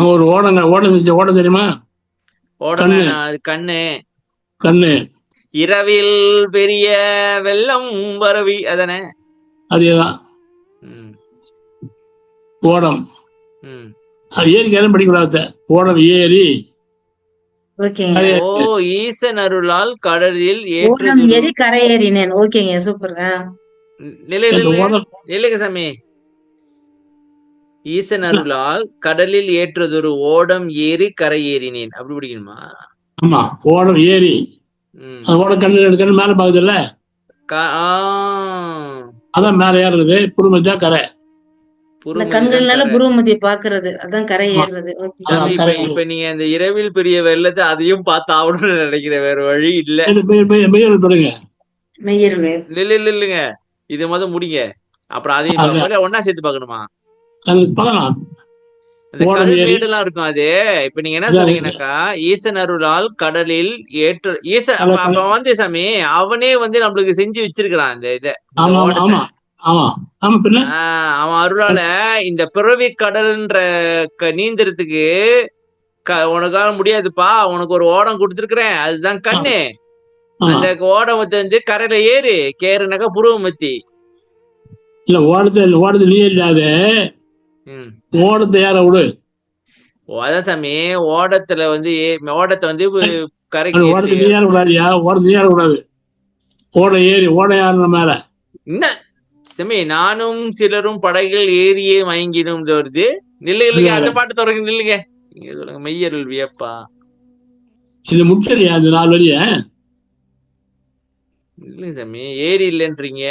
Speaker 1: ஒரு ஓடங்க, ஓட தெரியுமா?
Speaker 2: ஓடனா அது கண்ணு.
Speaker 1: கண்ணு.
Speaker 2: இரவில் பெரிய வெள்ளம் பரவி அதானே?
Speaker 1: அதேதான் ஓடம். அது ஏரி கதை படிக்கூடாது. ஓடம் ஏரி.
Speaker 3: ஓகேங்க.
Speaker 2: ஓ, ஈசன் அருளால் கடலில்
Speaker 3: ஓடம் ஏறி கரையேறினேன். ஓகேங்க, சூப்பர்.
Speaker 2: நிலைங்க சாமி. ஈசன் அருளால் கடலில் ஏற்றதொரு ஓடம் ஏறி கரையேறினேன், அப்படி பிடிக்கணுமா?
Speaker 1: ஆமா, ஓடம் ஏரி. ஓட கண்ணு மேல பாக்குதுல்ல, அதான் மேல ஏறுறது. புருமதியா கரை.
Speaker 3: கண்கள்னால புருவமதியை பாக்குறது, அதான் கரை ஏறுறது.
Speaker 2: இப்ப நீங்க அந்த இரவில் பெரிய வெள்ளத்தை அதையும் பார்த்து ஆகணும்னு நினைக்கிறேன், வேற வழி இல்ல. இல்லைங்க, இது முதல் முடிங்க, அப்புறம் அதையும் ஒன்னா சேர்த்து பாக்கணுமா? அந்த கல்மேடு எல்லாம் இருக்கும். அது இப்ப நீங்க என்ன சொல்றீங்கன்னாக்கா, ஈசன் அருளால் கடலில் ஏற்ற ஈசன் அப்ப வந்து சாமி அவனே வந்து நம்மளுக்கு செஞ்சு வச்சிருக்கிறான் இந்த இதை. அவன் அருளால இந்த பிறவி கடல்ன்ற நீந்திரத்துக்கு உனக்கால முடியாதுப்பா, உனக்கு ஒரு ஓடம் கொடுத்துருக்கிறேன், அதுதான் கண்ணு. அந்த ஓடமத்தை வந்து கரையில கேறுனாக்கா புருவமத்தி
Speaker 1: இல்ல. ஓடத்துல நீ இல்லாத ஓடத்தை ஏற விடு.
Speaker 2: அதான் சாமி, ஓடத்துல வந்து ஓடத்தை வந்து கரைக்கு
Speaker 1: ஓடத்துல நீ ஏறக்கூடாதுயா. ஓடத்துல ஏறக்கூடாது. ஓட ஏறின மேல
Speaker 2: என்ன சாமி, நானும் சிலரும் படகில் ஏறியே மயங்கிடும் வருது. நில்லுங்க, அந்த பாட்டு தொடங்க. நில்லுங்க, நீங்க சொல்லுங்க. மெய்யருள் வியப்பா
Speaker 1: இது முடிச்சரியா? அந்த 4 வரிய
Speaker 2: இல்லைங்க சாமி, ஏரி இல்லைன்றீங்க.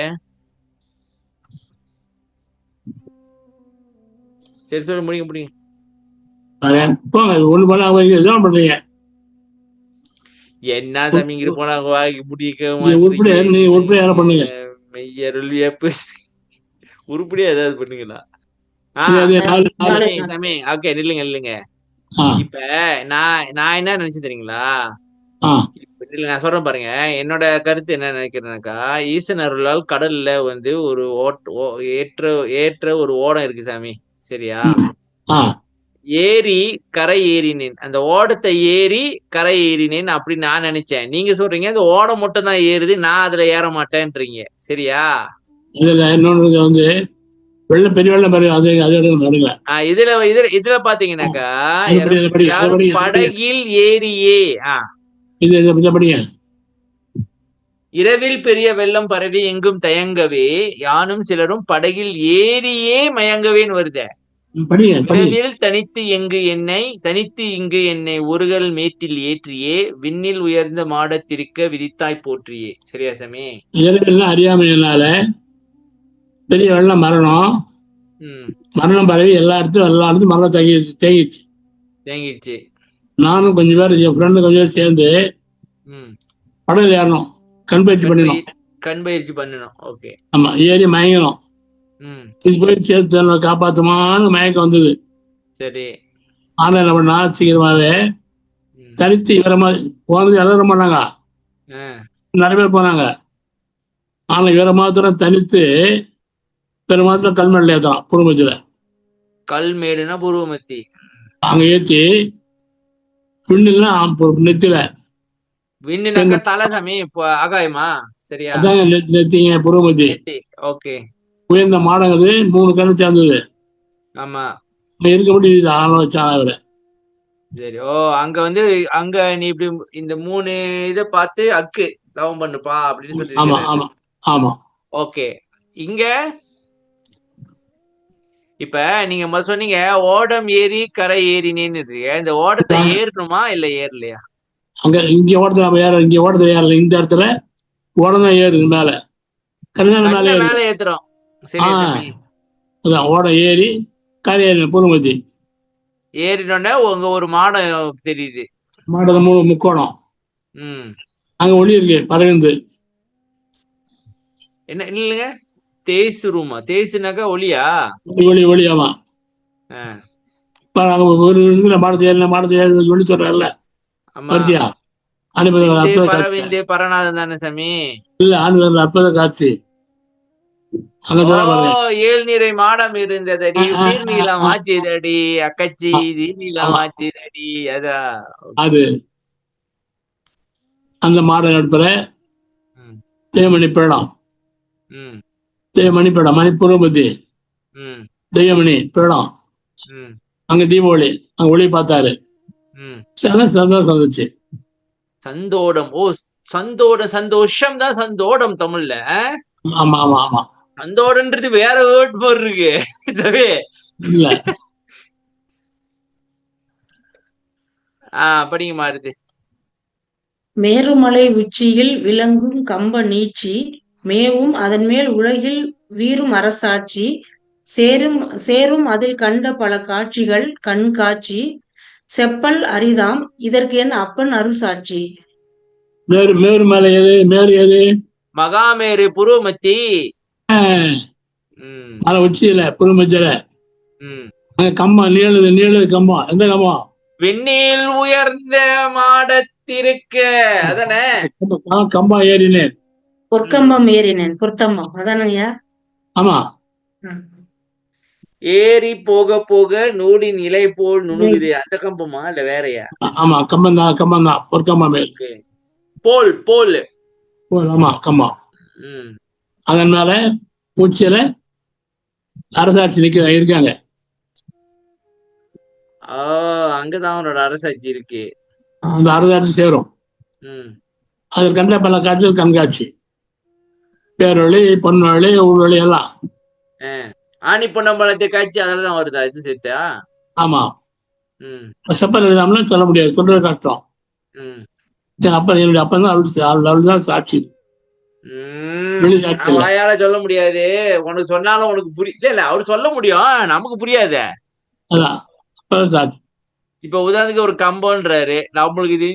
Speaker 2: சரி, சொல்ல முடியுங்க.
Speaker 1: ஒண்ணு பண்ண பண்றீங்க
Speaker 2: என்ன சாமி, இங்க போனா முடிக்க
Speaker 1: பண்ணுங்க.
Speaker 2: மெய்யருள் வியப்பு உருப்படியா ஏதாவது பண்ணுங்களா? சாமி ஓகே, நில்லுங்க. இப்ப நான் என்ன நினைச்சு தெரியுங்களா? நான் சொல்றேன் பாருங்க. என்னோட கருத்து என்ன நினைக்கிறேன்னாக்கா, ஈசன் அருளால் கடல்ல வந்து ஒரு ஏற்ற ஒரு ஓடம் இருக்கு சாமி, சரியா? ஏறி கரை ஏறினேன், அந்த ஓடத்தை ஏறி கரை ஏறினேன் அப்படின்னு நான் நினைச்சேன். நீங்க சொல்றீங்க அந்த ஓடம் மட்டும் தான் ஏறுது, நான் அதுல ஏற மாட்டேன்றீங்க, சரியா?
Speaker 1: இன்னொன்று வந்து வெள்ளம், பெரிய வெள்ளம் பாருங்க,
Speaker 2: இதுல பாத்தீங்கன்னாக்கா, படகில் ஏறியே இரவில் பெரிய வெள்ளம் பரவி எங்கும் தயங்கவே, யானும் சிலரும் படகில் ஏறியே மயங்கவேன்னு வருத. இரவில் தனித்து இங்கு என்னை ஒருகல் மேட்டில் ஏற்றியே, விண்ணில் உயர்ந்த மாடத்திருக்க விதித்தாய் போற்றியே. சரியா சாமி?
Speaker 1: இரவில் அறியாமையினால பெரிய வெள்ளம் மரணம் பரவி எல்லா இடத்தும் மரணம் தேங்கிடுச்சு. நானும் கொஞ்சம் பேர், என் ஃப்ரெண்டு கொஞ்சம் பேர் சேர்ந்து படகு ஏறணும், கண் பயிற்சி பண்ணணும். ஓகே. ஆமா, ஏறி மயங்கணும். இது போய் சேர்த்து காப்பாத்துமான்னு மயக்கம் வந்தது.
Speaker 2: சரி.
Speaker 1: ஆனா என்ன பண்ணா, சீக்கிரமாவே தனித்து இவர மாதிரி போனது எல்லாரும் பண்ணாங்க, நிறைய பேர் போனாங்க. ஆனா இவர மாத்திரம் தனித்து வேற மாத்திரம் கல்மேடுல ஏத்தலாம். புருவமத்தில
Speaker 2: கல்மேடுனா புருவமத்தி
Speaker 1: அங்க ஏத்தி விண்ணுல நெத்தில
Speaker 2: விண்ணுனாக்க தலை சாமி, ஆகாயமா? சரியா?
Speaker 1: நெத்திங்க புருவமத்தி.
Speaker 2: ஓகே.
Speaker 1: உயர்ந்த மாடங்குது, 3 கண்ணு சேர்ந்தது.
Speaker 2: ஆமா,
Speaker 1: இருக்க முடியுது. ஆழம் வச்சாங்க அவரை.
Speaker 2: சரி. ஓ, அங்க வந்து நீ இப்படி இந்த 3 இதை பார்த்து தவம் பண்ணுப்பா அப்படின்னு சொல்லி.
Speaker 1: ஆமா ஆமா ஆமா.
Speaker 2: ஓகே. இங்க இப்ப நீங்க சொன்னீங்க ஓடம் ஏறி கரை ஏறினேன்னு இருக்கு. இந்த ஓடத்தை ஏறணுமா இல்ல ஏறலையா?
Speaker 1: இங்க ஓடத்துல நம்ம இங்க ஓடத்துல ஏறல. இந்த இடத்துல ஓடம் தான் ஏறுது மேல,
Speaker 2: மேல ஏத்துறோம்.
Speaker 1: அதான் ஓடம் ஏறி கரை ஏறின புருவமத்தி
Speaker 2: ஏறினோடனே உங்க ஒரு மாடம் தெரியுது.
Speaker 1: மாடத்தை முக்கோணம். அங்க ஒளி இருக்கு பறந்து.
Speaker 2: என்ன இல்லைங்க, தேசுருமா? தேசுனாக்கா ஒளியா?
Speaker 1: ஒளி. ஆமா. ஒரு மாடத்தை ஏறின ஒளி சொல்றல.
Speaker 2: பரநாதன் தானே சாமி?
Speaker 1: இல்ல, அற்புத காட்சி. அங்க
Speaker 2: ஓ,
Speaker 1: சொல்ல பாருங்க.
Speaker 2: ஏழ்நிறை மாடம் இருந்ததடி,
Speaker 1: ஆ, ஆ,
Speaker 2: சீர்நீளம்
Speaker 1: ஆ,
Speaker 2: ஆச்சுதடி, அக்கச்சி
Speaker 1: ஆ,
Speaker 2: சீர்நீளம்
Speaker 1: ஆமா.
Speaker 2: ஆச்சுதடி. அதான்.
Speaker 1: அது அந்த மாட நடுப்புற
Speaker 2: ம்,
Speaker 1: தேமணி பீடம்,
Speaker 2: ம்,
Speaker 1: தேமணி பீடம், மணி பூர்வபதி,
Speaker 2: ம்,
Speaker 1: தெய்வமணி பீடம்.
Speaker 2: ம்,
Speaker 1: அங்க தீபாவளி, அங்க ஒளி பார்த்தாரு.
Speaker 2: ம்.
Speaker 1: சந்தோஷம் வந்துச்சு.
Speaker 2: சந்தோடம். ஓ, சந்தோடம். சந்தோஷம் தான் சந்தோடம் தமிழ்ல.
Speaker 1: ஆமா ஆமா ஆமா.
Speaker 2: சந்தோடன்றது வேற வேர்ட் மாதிரி இருக்கு. சரி.
Speaker 1: இல்ல
Speaker 2: படிங்க மாறுது.
Speaker 3: மேருமலை உச்சியில் விளங்கும் கம்ப நீட்சி, மேவும் அதன் மேல் உலகில் வீறும் அரசாட்சி, சேரும் சேரும் அதில் கண்ட பல காட்சிகள் கண்காட்சி, செப்பல் அரிதாம் இதற்கு என் அப்பன் அருள் சாட்சி.
Speaker 1: மேரு மேரு மலை எது? மேரு எது?
Speaker 2: மகாமேரு புருவமத்தி. ம்,
Speaker 1: மலை உச்சியில புதுமச்சல
Speaker 2: ம்.
Speaker 1: கம்பம், நீளது கம்பம். எந்த கம்பம்?
Speaker 2: விண்ணில் உயர்ந்த மாடத்திருக்க. அதானே?
Speaker 1: கம்பம் ஏறினேன்.
Speaker 3: பொற்கம்பம் ஏறினேன். பொருத்தம்பம் அதானங்கய்யா?
Speaker 1: ஆமா.
Speaker 2: ஏறி போக போக நூலின் இலை போல் நுணுகுது. அந்த கம்பமா இல்ல வேறயா?
Speaker 1: ஆமா, கம்பம் தான் பொற்கம்பம் மேல்.
Speaker 2: போல் போல்.
Speaker 1: ஆமா, கம்பம்.
Speaker 2: ம்.
Speaker 1: அதன் மேல உச்சியில அரசாட்சி இருக்காங்க.
Speaker 2: அங்கதான் அவனோட அரசாட்சி இருக்கு.
Speaker 1: அந்த அரசாட்சி சேரும்.
Speaker 2: ம்.
Speaker 1: அதில் கண்ட பல காட்சிகள் கண்காட்சி, பேரொழி, பொன்னொழி, ஊழொழி எல்லாம்.
Speaker 2: ஆணி பொன்னம்பலத்தை காட்சி அதெல்லாம் வருதா இது சேர்த்தா?
Speaker 1: ஆமா.
Speaker 2: ம்,
Speaker 1: செப்பல் எழுதாமல சொல்ல முடியாது, சொல்றது கஷ்டம்.
Speaker 2: ம்,
Speaker 1: என்னுடைய அப்பன் தான் அவள் சாட்சி. வெளி சாட்சி இல்ல.
Speaker 2: வாயால சொல்ல முடியாது. உனக்கு சொன்னாலும் உனக்கு புரியல. இல்ல அவரு சொல்ல முடியும், நமக்கு புரியாது.
Speaker 1: அதான் அப்பன் சாட்சி.
Speaker 2: இப்ப உதாரணத்துக்கு ஒரு கம்பம்ன்றாரு, நம்மளுக்கு இது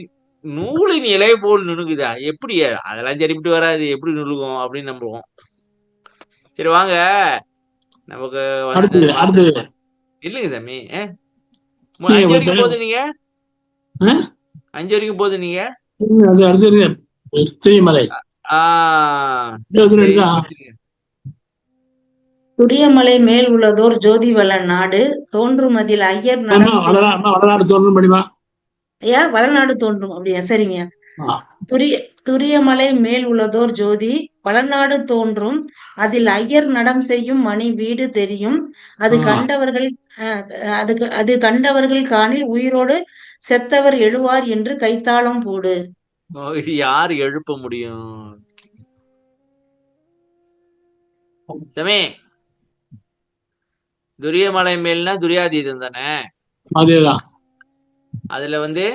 Speaker 2: நூலின் இலை போல் நுணுகுதா? எப்படி? அதெல்லாம் சரிப்பட்டு வராது, எப்படி நுணுகும் அப்படின்னு நம்புவோம். சரி வாங்க, நமக்கு
Speaker 1: அடுத்தது
Speaker 2: இல்லைங்க சாமி. 5 வரைக்கும் போகுது நீங்க, 5 வரைக்கும் போகுது நீங்க.
Speaker 1: அடுத்தது ஸ்ரீமலை.
Speaker 3: துடியமலை மேல் உள்ளதோர் ஜோதி வள நாடு, தோன்றும் அதில் ஐயர்
Speaker 1: வளநாடு தோன்றும் படிமா?
Speaker 3: வளநாடு தோன்றும். அப்படியா? சரிங்க. துரியமலை மேல் உள்ளதோர் ஜோதி வளநாடு தோன்றும், அதில் ஐயர் நடம் செய்யும் மணி வீடு தெரியும், அது கண்டவர்கள் அது கண்டவர்கள் காணில் உயிரோடு செத்தவர் எழுவார் என்று கைத்தாளம் போடு.
Speaker 2: இது யாரு எழுப்ப முடியும்? சமே, துரியமலை மேல்னா துரியாதீதம் தானே?
Speaker 1: அதேதான்.
Speaker 2: அதுல வந்து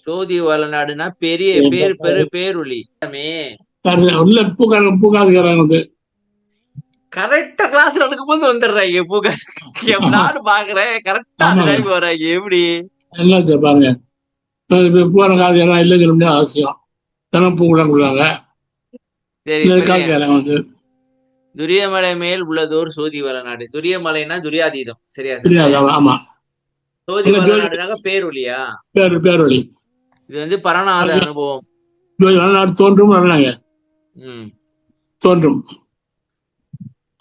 Speaker 2: சோதி வளநாடுனா பெரிய பேரொளி.
Speaker 1: பூக்காதுக்காரங்க
Speaker 2: கரெக்டா கிளாஸ் நடக்கும்போது வந்துடுறாங்க. பூக்காது எப்படான்னு பாக்குறேன், கரெக்டா அந்த டைம் வர்றாங்க. எப்படி
Speaker 1: என்ன பாருங்க, போற காசு எல்லாம் இல்லைன்னு சொல்ல முடியாது. அவசியம் தினம் பூ கூட கொடுக்குறாங்க.
Speaker 2: சரி. துரியமலை மேல் உள்ளதோர் சோதி வளநாடு. துரியமலைனா துரியாதீதம். சரியா?
Speaker 1: ஆமா.
Speaker 2: சோதி வளநாடுனாக்க பேரொலியா?
Speaker 1: பேரொலி.
Speaker 2: இது வந்து பரநாத அனுபவம்.
Speaker 1: வளநாடு தோன்றும் வளனாங்க. தோன்றும்.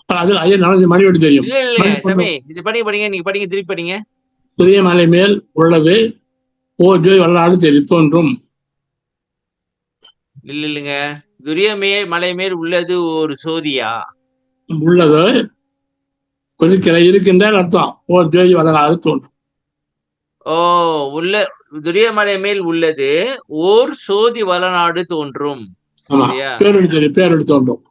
Speaker 1: அதில் ஐயா நடந்து மணியோடு தெரியும்.
Speaker 2: இல்ல சாமி, இது படிங்க, நீங்க படிங்க, திருப்பி படிங்க.
Speaker 1: துரியமலை மேல் உள்ளது ஓர் ஜோதி வளநாடு தெரியும், தோன்றும்.
Speaker 2: இல்லைங்க, துரியமலை மேல் உள்ளது ஒரு சோதியா?
Speaker 1: உள்ளது இருக்கின்ற அர்த்தம். ஓர் ஜோதி வளநாடு தோன்றும்.
Speaker 2: துரியமலை மேல் உள்ளது ஓர் சோதி வளநாடு தோன்றும்.
Speaker 1: பேரொளி தோன்றும்.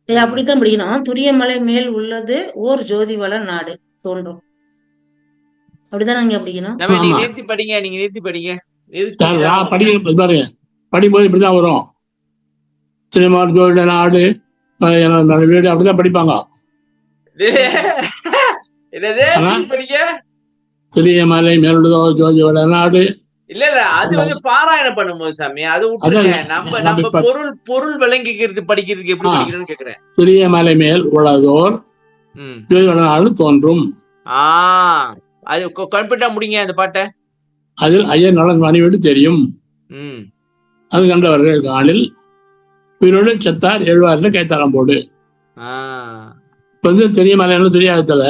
Speaker 3: அப்படித்தான் படிக்கணும். துரியமலை மேல் உள்ளது ஓர் ஜோதி வள நாடு தோன்றும். அப்படிதான் நீங்க படிக்கணும்.
Speaker 2: நீங்க நிறுத்தி படிங்க.
Speaker 1: பாருங்க, படிக்கும்போது இப்படிதான் வரும். சினிமா ஜோதி நாடு வீடு அப்படிதான் படிப்பாங்க. துரியமலை மேல் உள்ளதோ ஜோதி வள நாடு.
Speaker 2: இல்ல அது வந்து பாராயணம் பண்ணும்போது சாமி, அது விட்டுருங்க. நம்ம பொருள் விளங்கிக்கிறது படிக்கிறதுக்கு எப்படி படிக்கணும்னு கேக்குறேன்.
Speaker 1: துரியமலை மேல் உள்ளதோர் ஜோதி வள நாடு தோன்றும்.
Speaker 2: அது கம்ப்ளீட்டா முடிங்க அந்த பாட்டை.
Speaker 1: அதில் ஐயன் நலன் மணிவீடு தெரியும். அது கண்டவர்கள் காலில் உயிரோடு செத்தார் எழுவார்ல கைத்தாளம் போடு. வந்து தெரியுமா என்ன தெரியாததுல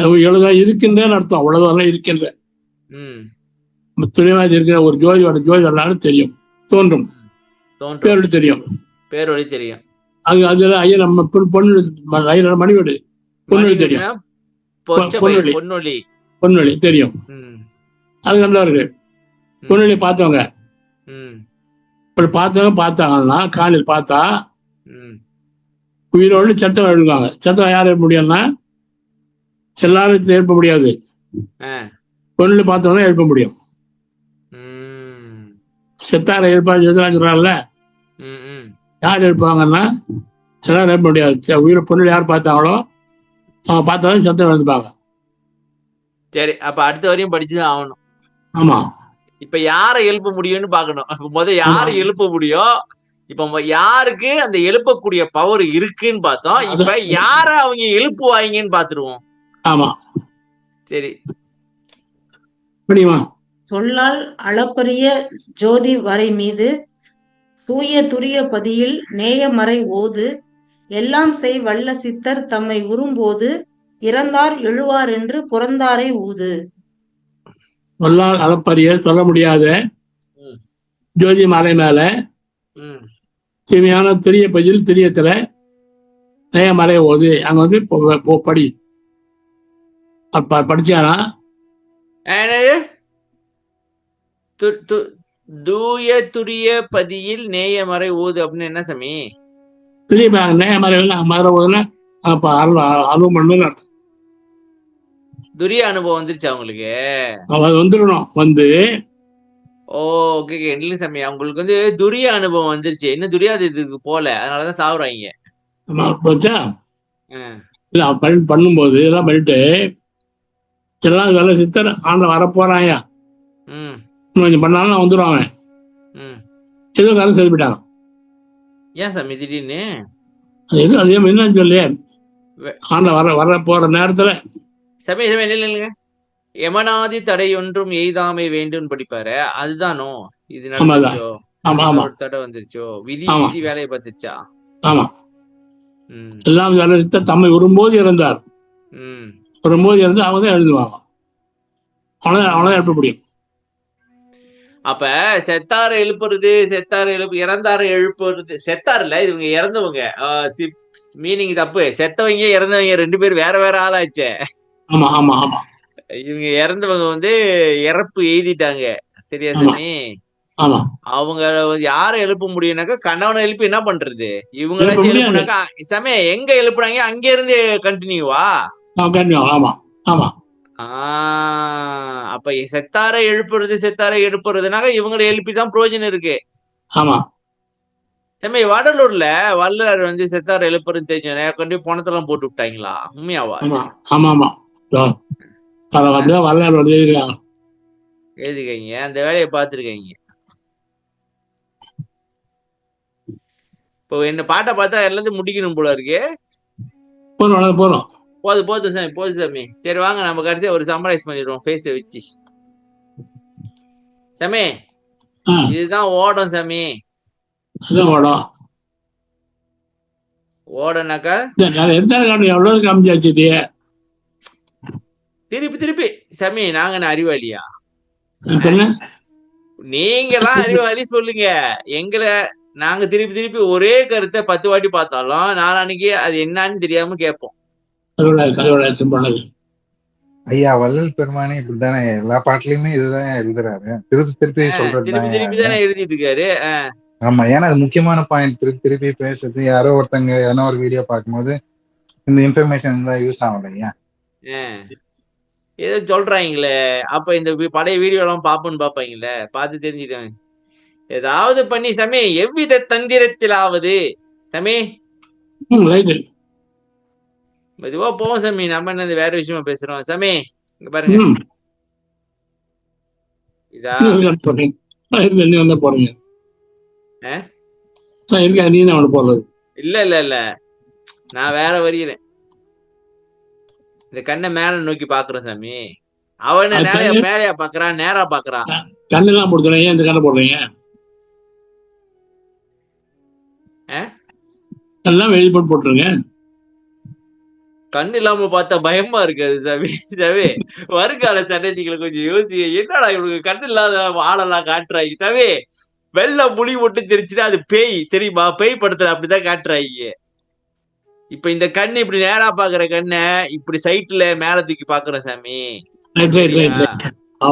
Speaker 1: இவ்வளவுதான் இருக்கின்றேன்னு அர்த்தம். அவ்வளவுதான் இருக்கின்ற துணிவாதி இருக்கிற ஒரு ஜோதி வரலாறு தெரியும். தோன்றும் பேரொழி தெரியும்.
Speaker 2: பேரொழி தெரியும்.
Speaker 1: அது அதுல ஐயன் நம்ம பொண்ணு ஐயன் மணிவீடு பொன்னொழி தெரியும். பொன்னொழி தெரியும். அது கண்டவர்கள் பொன்னொழி பார்த்தவங்க பார்த்தாங்கன்னா காலில் பார்த்தா உயிரோடு சத்தம் எழுதுவாங்க. சத்தம் யார் எழுப்ப முடியும்னா எல்லாரும் எழுப்ப முடியாது. பொன்னொழி பார்த்தவங்க எழுப்ப முடியும். செத்தார எழுப்பாங்க யார் எழுப்பாங்கன்னா எல்லாரும் எழுப்ப முடியாது. உயிரை பொன்னொழி யார் பார்த்தாங்களோ அவங்க பார்த்தாதான் சத்தம் எழுதுப்பாங்க.
Speaker 2: சரி, அப்ப அடுத்த வரையும் படிச்சுதான் ஆகணும்.
Speaker 1: ஆமா,
Speaker 2: இப்ப யாரை எழுப்ப முடியும்னு பாக்கணும். முதல்ல யாரு எழுப்ப முடியும், இப்ப யாருக்கு அந்த எழுப்பக்கூடிய பவர் இருக்குன்னு பார்த்தோம். இப்ப யார அவங்க எழுப்புவாங்கன்னு பாத்துருவோம்.
Speaker 1: ஆமா,
Speaker 2: சரி
Speaker 1: முடியுமா?
Speaker 3: சொல்லால் அளப்பரிய ஜோதி வரை மீது தூய துரிய பதியில் நேயமறை ஓது எல்லாம் செய் வல்ல சித்தர் தம்மை உறும்போது இறந்தார் எழுவார் என்று புறந்தாரை ஊது.
Speaker 1: சொல்லால் அளப்பரிய சொல்ல முடியாத ஜோதி மலை மேல தூய்மையான துரிய பதியில் துரியத்துல நேயமறை ஓது. அங்க வந்து படி படிச்சானா
Speaker 2: தூய துரிய பதியில் நேயமறை ஓது அப்படின்னு என்ன சாமி?
Speaker 1: துரிய நேயமறை மறை ஓதுனா அனுபவம் பண்ணு அர்த்தம்.
Speaker 2: துரிய அனுபவம் வந்துருச்சு அவங்களுக்கு.
Speaker 1: அது வந்துடணும் வந்து
Speaker 2: ஓகே இல்ல சாமி, அவங்களுக்கு வந்து துரிய அனுபவம் வந்துருச்சு. இன்னும் துரியாதத்துக்கு போல, அதனாலதான் சாவுறாங்க.
Speaker 1: இல்ல பண்ணும்போது இதெல்லாம் பண்ணிட்டு எல்லாம் நல்ல சித்தர் ஆண்ட வர போறாங்க. கொஞ்சம் பண்ணாலும் வந்துடுவாங்க. ஏதோ காலம் செலுத்திட்டாங்க.
Speaker 2: ஏன் சாமி திடீர்னு
Speaker 1: அதே என்ன சொல்லி ஆண்ட வர போற நேரத்துல
Speaker 2: சமய இல்லைங்க யமனாதி தடை ஒன்றும் எய்தாமை வேண்டும் படிப்பாரு. அதுதானோ இது தடை வந்துருச்சோ, விதி வேலையை பார்த்துச்சா?
Speaker 1: ஆமா, எல்லாம் தம்மை வரும்போது இறந்தார். வரும்போது இறந்து அவங்க தான் எழுதுவாங்க. அவ்வளவுதான் எழுப்ப முடியும்.
Speaker 2: அப்ப செத்தார எழுப்புறது, இறந்தார எழுப்புறது. செத்தாருல இவங்க இறந்தவங்க, மீனிங் தப்பு. செத்தவங்க இறந்தவங்க ரெண்டு பேரும் வேற வேற ஆளாச்சே.
Speaker 1: ஆமா ஆமா ஆமா,
Speaker 2: இவங்க இறந்தவங்க வந்து இறப்பு எழுதிட்டாங்க. சரியா சாமி?
Speaker 1: ஆமா,
Speaker 2: அவங்க யார எழுப்ப முடியும்னாக்கா கணவனை எழுப்பி என்ன பண்றது? இவங்களாச்சும் எழுப்புனாக்கா சாமி எங்க எழுப்புனாங்க அங்க இருந்து கண்டினியூவா?
Speaker 1: ஆமா ஆமா.
Speaker 2: அப்ப செத்தார எழுப்புறதுனாக்க இவங்களை எழுப்பிதான் பிரயோஜனம் இருக்கு.
Speaker 1: ஆமா
Speaker 2: சாமி, வடலூர்ல வள்ளலார் வந்து செத்தார எழுப்புறது தெரிஞ்சோன்னே கொண்டு பணத்தெல்லாம் போட்டு விட்டாங்களா? உண்மையாவா?
Speaker 1: ஆமா ஆமா,
Speaker 2: எழுதிக்கங்க, அந்த வேலையை பார்த்துருக்கீங்க. இப்போ என்ன பாட்டை பார்த்தா எல்லாத்தையும் முடிக்கணும் போல இருக்கு.
Speaker 1: போறோம்
Speaker 2: போதும் சாமி. சரி வாங்க நம்ம கடைசியா ஒரு சம்மரைஸ் பண்ணிடுவோம் ஃபேஸ வச்சு. சாமி இதுதான் ஓடம் சாமி. ஓடனாக்கா திருப்பி சாமி நாங்க அறிவாளியா? நீங்களாம் அறிவாளி சொல்லுங்க. எங்களை நாங்க திருப்பி ஒரே கருத்தை 10 வாட்டி பார்த்தாலும் நாளைக்கு அது என்னன்னு தெரியாம கேட்போம்.
Speaker 5: ஐயா வள்ளல் பெருமானே இப்படித்தானே எல்லா பாட்டுலயுமே இதுதான் எழுதுறாரு. திருப்பி
Speaker 2: தானே எழுதிட்டு இருக்காரு.
Speaker 5: ஆமா, ஏன்னா அது முக்கியமான பாயிண்ட். திருப்பி பேசுறது யாரோ ஒருத்தங்க ஏதோ ஒரு வீடியோ பார்க்கும்போது இந்த இன்ஃபர்மேஷன் தான் யூஸ் ஆகும் ஐயா.
Speaker 2: ஏதோ சொல்றாங்களே, அப்ப இந்த பழைய வீடியோ எல்லாம் பாப்பாங்களே, பார்த்து தெரிஞ்சுட்டாங்க. ஏதாவது பண்ணி சாமி எவ்வித தந்திரத்திலாவது சாமி மெதுவா போவோம் சாமி. நம்ம என்ன வேற விஷயமா பேசுறோம் சாமி. இங்க பாருங்க, இதா இல்ல நான் வேற வருகிறேன். இந்த கண்ணை மேல நோக்கி பாக்குறேன் சாமி. அவன்
Speaker 1: அது
Speaker 2: நேரையா
Speaker 1: கண்ணு
Speaker 2: மேலையா பாக்குறான், நேரா பாக்குறான்.
Speaker 1: கண்ணெல்லாம் போடுறேன், ஏன் இந்த கண்ணை போடுறீங்க? எல்லாம் வெளியே போட்டு போட்டுருங்க.
Speaker 2: கண்ணு இல்லாம பார்த்தா பயமா இருக்காது சாமி. சாமி, வருங்கால சன்னதிகளை கொஞ்சம் யோசிங்க. என்னடா இவனுக்கு கண்ணு இல்லாத ஆளெல்லாம் காட்டுறாங்க சாமி. வெள்ளை முடி மட்டும் தெரிச்சுன்னா அது பேய் தெரியுமா? பேய் படத்துல அப்படிதான் காட்டுறாங்க. இப்ப இந்த கண்ணு இப்படி நேரா பாக்குற கண்ணை இப்படி சைட்ல மேல தூக்கி பாக்குறேன் சாமி. சரியா?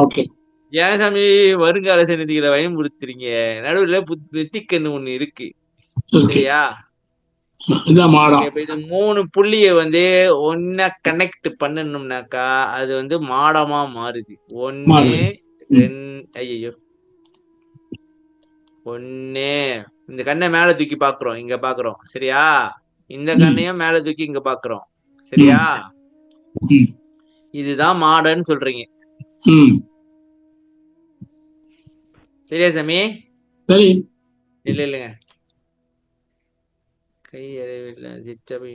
Speaker 1: ஓகே.
Speaker 2: ஏன் சாமி வருங்கால சன்னதிகளை பயமுறுத்துறீங்க? நடுவுல நெத்திக்கண்ணு ஒண்ணு இருக்கு. சரியா?
Speaker 1: இதான் மாடம்.
Speaker 2: இப்ப இந்த 3 புள்ளிய வந்து ஒன்னா கனெக்ட் பண்ணணும்னாக்கா அது வந்து மாடமா மாறுது. 1 2 ஐயோ 1 இந்த கண்ணை மேல தூக்கி பாக்குறோம், இங்க பாக்குறோம். சரியா? இந்த கண்ணையும் மேல தூக்கி இங்க பாக்குறோம். சரியா? இதுதான் மாடன்னு சொல்றீங்க. சரியா சாமி?
Speaker 1: சரி.
Speaker 2: இல்லைங்க கை அறிவில்லை சிற்றபை.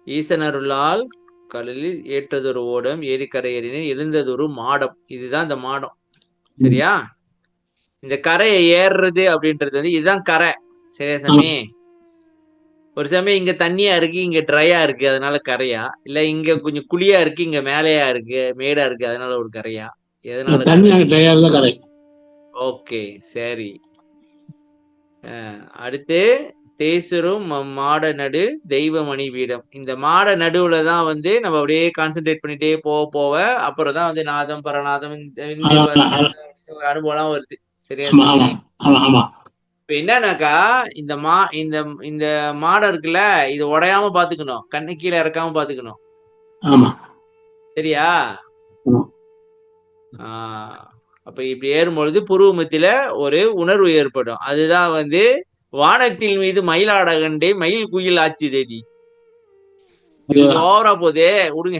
Speaker 2: ஈசனருளால் கடலில் ஏற்றதொரு ஓடம் ஏரிக்கரை ஏறினேன் எழுந்ததொரு மாடம். இதுதான் இந்த மாடம். சரியா? இந்த கரையை ஏறுறது அப்படின்றது வந்து இதுதான் கரை. சரியா சாமி? ஒரு சமயம் இங்க தண்ணியா இருக்கு, இங்க ட்ரையா இருக்கு, அதனால கரையா? இல்ல இங்க கொஞ்சம் குழியா இருக்கு, இங்க மேலையா இருக்கு, மேடா இருக்கு, அதனால ஒரு கரையா? எதனால? ஓகே, சரி. அடுத்து தேசரும் மாட நடு தெய்வமணி வீடம். இந்த மாட நடுவுல தான் வந்து நம்ம அப்படியே கான்சென்ட்ரேட் பண்ணிட்டே போக அப்புறம் தான் வந்து நாதம் பரநாதம் அனுபவம்லாம் வருது. சரியா? இப்ப என்னன்னாக்கா இந்த இந்த மாடம் இருக்குல்ல, இது உடையாம பாத்துக்கணும், கண்ணு கீழே இறக்காம பாத்துக்கணும். சரியா? அப்ப இப்படி ஏறும்பொழுது புருவ மத்தியில ஒரு உணர்வு ஏற்படும். அதுதான் வந்து வானத்தில் மீது மயிலாட கண்டே மயில் குயில் ஆட்சி தேடி. ஓவரா போதே விடுங்க.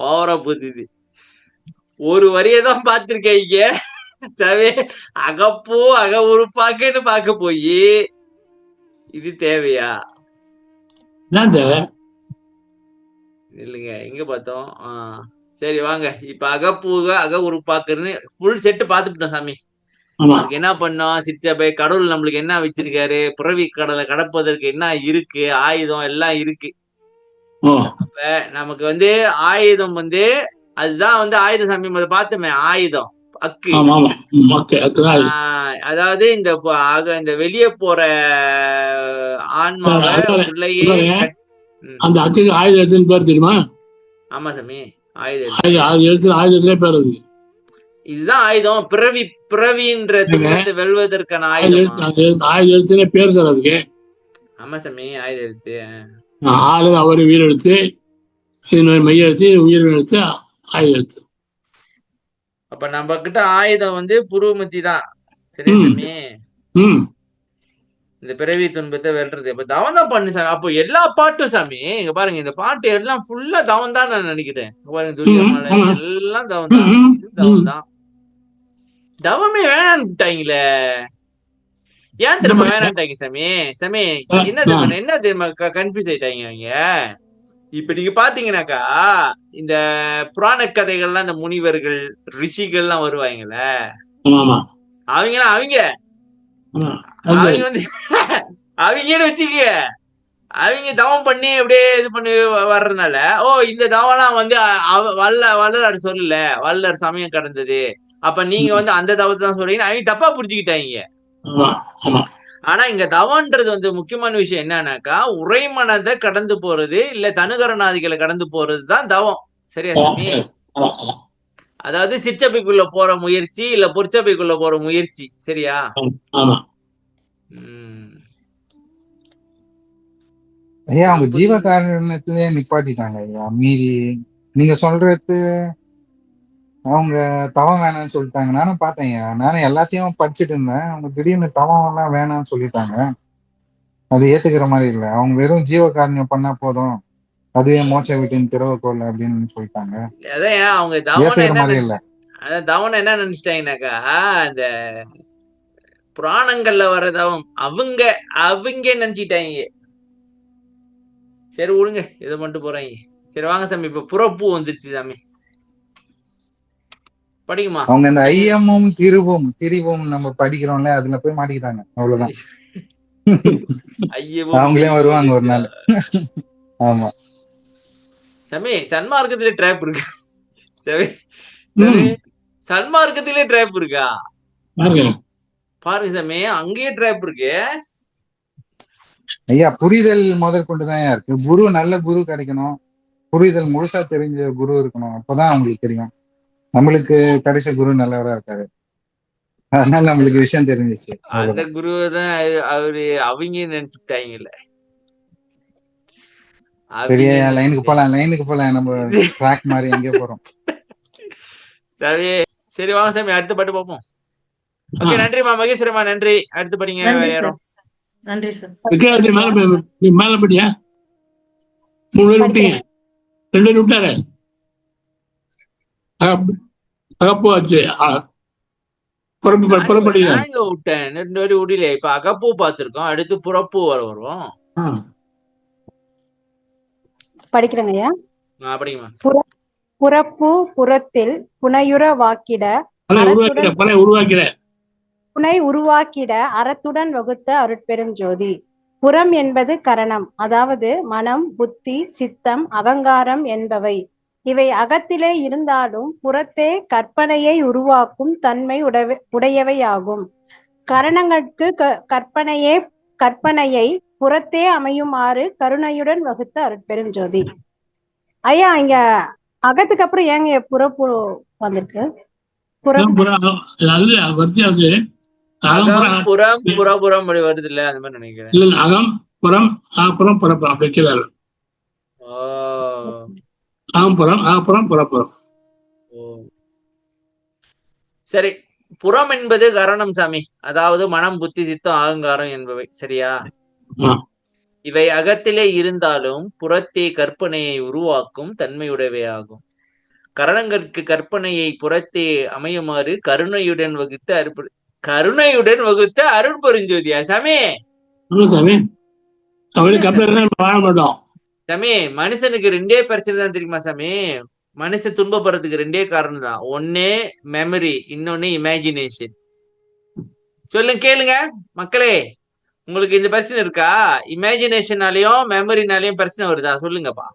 Speaker 2: ஓவரா போகுது. இது ஒரு வரியதான் பார்த்திருக்கீங்க. சவே அகப்போ அக உறுப்பாக்கன்னு பார்க்க போய் இது தேவையா? இல்லைங்க, எங்க பார்த்தோம். சரி வாங்க, இப்ப அகப்பூக அக உறுப்பாக்குன்னு ஃபுல் செட்டு பாத்துட்டோம் சாமி. அதுக்கு என்ன பண்ணோம்? சிற்றபை கடவுள் நம்மளுக்கு என்ன வச்சிருக்காரு, புறவி கடலை கடப்பதற்கு என்ன இருக்கு, ஆயுதம் எல்லாம் இருக்கு. அப்ப நமக்கு வந்து ஆயுதம் வந்து அதுதான் வந்து ஆயுத சாமி பார்த்தோமே, ஆயுதம் அக்கு. அதாவது இந்த வெளியே போற ஆன்மாவை உள்ளேயே
Speaker 1: அந்த அக்குக்கு ஆயுத எழுத்துன்னு பேர் தெரியுமா?
Speaker 2: ஆமா சாமி, ஆயுத
Speaker 1: ஆயுதத்திலே பேர் இருக்கு.
Speaker 2: இதுதான் ஆயுதம். பிறவின்ற துன்பத்தை வெல்வதற்கான ஆயுதம்.
Speaker 1: ஆயுத எழுத்துனே பேர் தர அதுக்கு.
Speaker 2: ஆமா சாமி, ஆயுத எழுத்து.
Speaker 1: அவர் உயிர் எழுத்து, மெய் எழுத்து, உயிர் எழுத்து, ஆயுத எழுத்து.
Speaker 2: அப்ப நம்ம கிட்ட ஆயுதம் வந்து புருவமத்தி தான். சரியா சாமி? இந்த பிறவி துன்பத்தை வெல்றது அப்ப தவம் தான் பண்ணு சாமி. அப்போ எல்லா பாட்டும் சாமி இங்க பாருங்க, இந்த பாட்டு எல்லாம் ஃபுல்லா தவம் தான் நான் நினைக்கிறேன். பாருங்க, துரியமலை எல்லாம் தவம் தான். தவம் தான். தவமே வேணான்னுட்டாங்களே, ஏன் திரும்ப வேணான்ட்டாங்க சாமி? சாமி என்ன தெரியுமா கன்ஃபியூஸ் ஆயிட்டாங்க அவங்க. இப்ப நீங்க பாத்தீங்கன்னாக்கா இந்த புராண கதைகள்லாம் இந்த முனிவர்கள் ரிஷிகள்லாம் வருவாங்கல்ல, அவங்க வந்து அவங்கன்னு வச்சுக்க, அவங்க தவம் பண்ணி அப்படியே இது பண்ணி வர்றதுனால இந்த தவம்லாம் வந்து வள்ளலார் சொல்லல, வள்ளலார் சமயம் கடந்தது, அப்ப நீங்க வந்து அந்த தவத்தை தான் சொல்றீங்கன்னு அவங்க தப்பா புரிஞ்சுக்கிட்டாங்க. ஆனா இங்க தவன்றது வந்து முக்கியமான விஷயம் என்னன்னாக்கா உரைமனதை கடந்து போறது, இல்ல தனுகரணாதிகளை கடந்து போறதுதான் தவம். சரியா சாமி? அதாவது சிற்றபைக்குள்ள போற முயற்சி, இல்ல பொற்சபைக்குள்ள போற முயற்சி. சரியா?
Speaker 5: ஐயா அவங்க ஜீவ காரணத்திலே நிப்பாட்டிட்டாங்க ஐயா. மீறி நீங்க சொல்றது அவங்க தவம் வேணாம்னு சொல்லிட்டாங்க. நானும் பார்த்தேன், நானும் எல்லாத்தையும் படிச்சுட்டு இருந்தேன். அவங்க திடீர்னு தவம் எல்லாம் வேணாம்னு சொல்லிட்டாங்க. அது ஏத்துக்கிற மாதிரி இல்லை. அவங்க வெறும் ஜீவ காரணியம் பண்ணா போதும், அதுவே மோட்ச வீட்டின் திறவுகோல் அப்படின்னு சொல்லிட்டாங்க.
Speaker 2: அதான் அவங்க
Speaker 5: ஏத்துக்கிற மாதிரி இல்லை.
Speaker 2: அதான் தவனை என்ன நினைச்சிட்டாங்கன்னாக்கா இந்த புராணங்கள்ல வர்றதாவும் அவங்க அவங்க நினைச்சிட்டாங்க. சரி விடுங்க, இதை மட்டும் போறாங்க. சரி வாங்க சாமி, இப்ப புறப்பூ வந்துருச்சு சாமி, படிக்குமா?
Speaker 5: அவங்க அந்த ஐயமும் திரிவும் நம்ம படிக்கிறோம்ல, அதுல போய் மாட்டிக்கிட்டாங்க, அவ்வளவுதான். அவங்களே வருவாங்க ஒரு நாள். ஆமா
Speaker 2: சாமி, சன்மார்க்கத்திலே ட்ராப் இருக்கு. சரி சரி, சன்மார்க்கத்திலே ட்ராப் இருக்கா பாருங்க சாமி, அங்கேயே ட்ராப் இருக்கு.
Speaker 5: ஐயா, புரிதல் முதல் கொண்டுதான் இருக்கு. குரு, நல்ல குரு கிடைக்கணும், புரிதல் முழுசா தெரிஞ்ச குரு இருக்கணும், அப்பதான் அவங்களுக்கு தெரியும். நம்மளுக்கு கிடைச்ச குரு நல்லவரா இருக்காரு, அதனால நம்மளுக்கு விஷயம் தெரிஞ்சிச்சு.
Speaker 2: அந்த குருவை தான் அவரு அவங்க நினைச்சுட்டாங்கல்ல.
Speaker 5: சரியா, லைனுக்கு போலாம் நம்ம ட்ராக் மாதிரி எங்கே போறோம்.
Speaker 2: சரி சரி வாங்க சாமி, அடுத்த பாட்டு பார்ப்போம். ஓகே, நன்றிமா மகேஸ்வரமா, நன்றி. அடுத்து படிங்க.
Speaker 3: நன்றி சார்.
Speaker 1: மேல படியா, 3 பேர் விட்டீங்க, 2 பேர் விட்டாரு. அகப்பூ ஆச்சு, புறப்படிங்க
Speaker 2: விட்டேன், 2 பேரும் விடல. இப்ப அகப்பூ பார்த்திருக்கோம், அடுத்து புறப்பூ வரும்.
Speaker 6: படிக்கிறேங்க ஐயா.
Speaker 2: படிக்குமா?
Speaker 6: புறப்பூ புறத்தில் புனையுற வாக்கிட புனை உருவாக்கிட அறத்துடன் வகுத்த அருட்பெரும் ஜோதி. புறம் என்பது கரணம், அதாவது மனம், புத்தி, சித்தம், அகங்காரம் என்பவை. இவை அகத்திலே இருந்தாலும் புறத்தே கற்பனையை உருவாக்கும் தன்மை உடையவையாகும். கரணங்களுக்கு கற்பனையை புறத்தே அமையுமாறு கருணையுடன் வகுத்த அருட்பெரும் ஜோதி. ஐயா, இங்க அகத்துக்கு அப்புறம் ஏங்க புறப்பூ வந்திருக்கு?
Speaker 2: புறம் வருது இல்ல, அந்த மாதிரி நினைக்கிறேன்.
Speaker 1: இல்ல, அகம் புறம் அப்புறம் புறப்புறம் அப்படி வைக்கிறாரு. அகப்புறம் புறப்புறம்.
Speaker 2: சரி, புறம் என்பது கரணம் சாமி, அதாவது மனம், புத்தி, சித்தம், அகங்காரம் என்பவை. சரியா? இவை அகத்திலே இருந்தாலும் புறத்தே கற்பனையை உருவாக்கும் தன்மையுடையவையாகும். கரணங்களுக்கு கற்பனையை புறத்தே அமையுமாறு கருணையுடன் வகுத்த அருட்பெருஞ்சோதியா சாமி. சாமி, மனுஷனுக்கு 2 பிரச்சனை தான் தெரியுமா சாமி? மனுஷன் துன்பப்படுறதுக்கு 2 காரணம் தான். ஒண்ணு மெமரி, இன்னொன்னு இமேஜினேஷன். சொல்லுங்க, கேளுங்க மக்களே, உங்களுக்கு இந்த பிரச்சனை இருக்கா? இமேஜினேஷனாலையும் மெமரினாலையும் பிரச்சனை வருதா? சொல்லுங்கப்பா.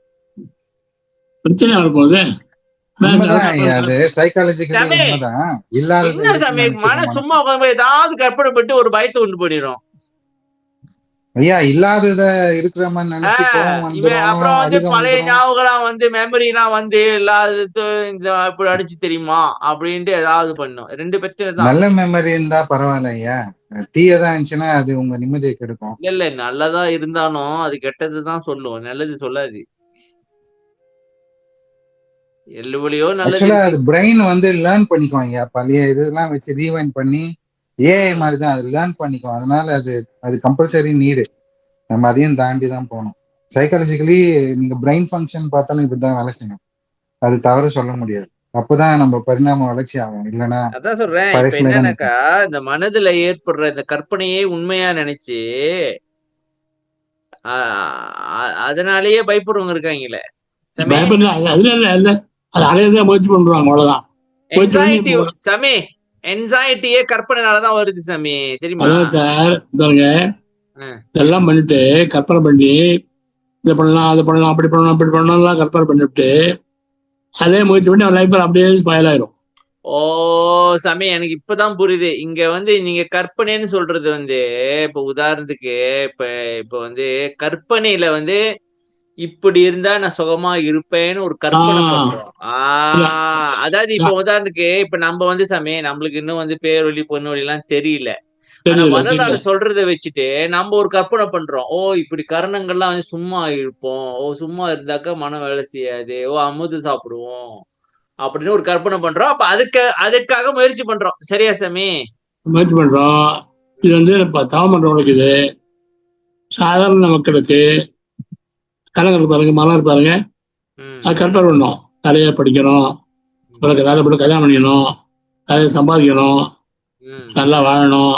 Speaker 1: பிரச்சனை வரும்போது
Speaker 2: மன சும்மா ஏதாவது கற்பனைப்பட்டு ஒரு பயத்தை உண்டு பண்ணிடும்.
Speaker 5: ஐயா, இல்லாதத இருக்கிற மாதிரி நினைச்சு
Speaker 2: அப்புறம் வந்து பழைய ஞாபகம் வந்து மெமரிலாம் வந்து இல்லாதது இப்படி அடிச்சு தெரியுமா அப்படின்ட்டு ஏதாவது பண்ணும். 2 பிரச்சனை தான்.
Speaker 5: நல்ல மெமரி இருந்தா பரவாயில்ல ஐயா, தீயதா இருந்துச்சுன்னா அது உங்க நிம்மதியை கெடுக்கும்.
Speaker 2: இல்ல, நல்லதா இருந்தாலும் அது கெட்டதுதான் சொல்லும், நல்லது சொல்லாது. எல்லுவலியோ நல்லது.
Speaker 5: அது பிரெயின் வந்து லேர்ன் பண்ணிக்குவாங்க, பழைய இதெல்லாம் வச்சு ரீவைண்ட் பண்ணி ஏஐ மாதிரி தான் அது லேர்ன் பண்ணிக்கும். அதனால அது கம்பல்சரி நீடு. நம்ம அதையும் தாண்டி தான் போகணும். சைக்காலஜிக்கலி நீங்க பிரெயின் ஃபங்க்ஷன் பார்த்தாலும் இப்படிதான் வேலை செய்யணும், அது தவறு சொல்ல முடியாது. அப்பதான் நம்ம பரிணாம வளர்ச்சி ஆகும். இல்லைன்னா
Speaker 2: அதான் சொல்றேன். இப்ப என்னன்னாக்கா, இந்த மனதுல ஏற்படுற இந்த கற்பனையே உண்மையா நினைச்சு அதனாலேயே பயப்படுறவங்க இருக்காங்களே.
Speaker 1: முயற்சி பண்றாங்க, அவ்வளவுதான்.
Speaker 2: சாமி, என்சைட்டியே கற்பனைனாலதான் வருது சாமி, தெரியுமா?
Speaker 1: இதெல்லாம் பண்ணிட்டு கற்பனை பண்ணி இதை பண்ணலாம், அதை பண்ணலாம், அப்படி பண்ணலாம், அப்படி பண்ணலாம் கற்பனை பண்ணிவிட்டு அதே முயற்சி பண்ணி அவன் லைஃப்ல அப்படியே ஸ்பாயில் ஆயிரும்.
Speaker 2: ஓ சாமி, எனக்கு இப்பதான் புரியுது. இங்க வந்து நீங்க கற்பனைன்னு சொல்றது வந்து, இப்ப உதாரணத்துக்கு இப்ப வந்து கற்பனையில வந்து இப்படி இருந்தா நான் சுகமா இருப்பேன்னு ஒரு கற்பனை பண்றோம். அதாவது இப்ப உதாரணத்துக்கு இப்ப நம்ம வந்து சாமி, நம்மளுக்கு இன்னும் வந்து பேரொழி பொன்னொழி எல்லாம் தெரியல. ஆனா மனதால சொல்றத வச்சுட்டு நம்ம ஒரு கற்பனை பண்றோம். ஓ, இப்படி கரணங்கள்லாம் வந்து சும்மா இருப்போம், ஓ சும்மா இருந்தாக்கா மனம் வேலை செய்யாது, ஓ அமுது சாப்பிடுவோம் அப்படின்னு ஒரு கற்பனை பண்றோம். அப்ப அதுக்காக முயற்சி பண்றோம். சரியா சாமி?
Speaker 1: முயற்சி பண்றோம். இது வந்து தவம் பண்றவங்களுக்கு, இது சாதாரண மக்களுக்கு கணக்கு பாருங்க, மலர் பாருங்க, அது கற்பனை பண்ணணும். நிறைய படிக்கணும், வேலை போட்டு கல்யாணம் பண்ணிக்கணும், நிறைய சம்பாதிக்கணும், நல்லா வாழணும்,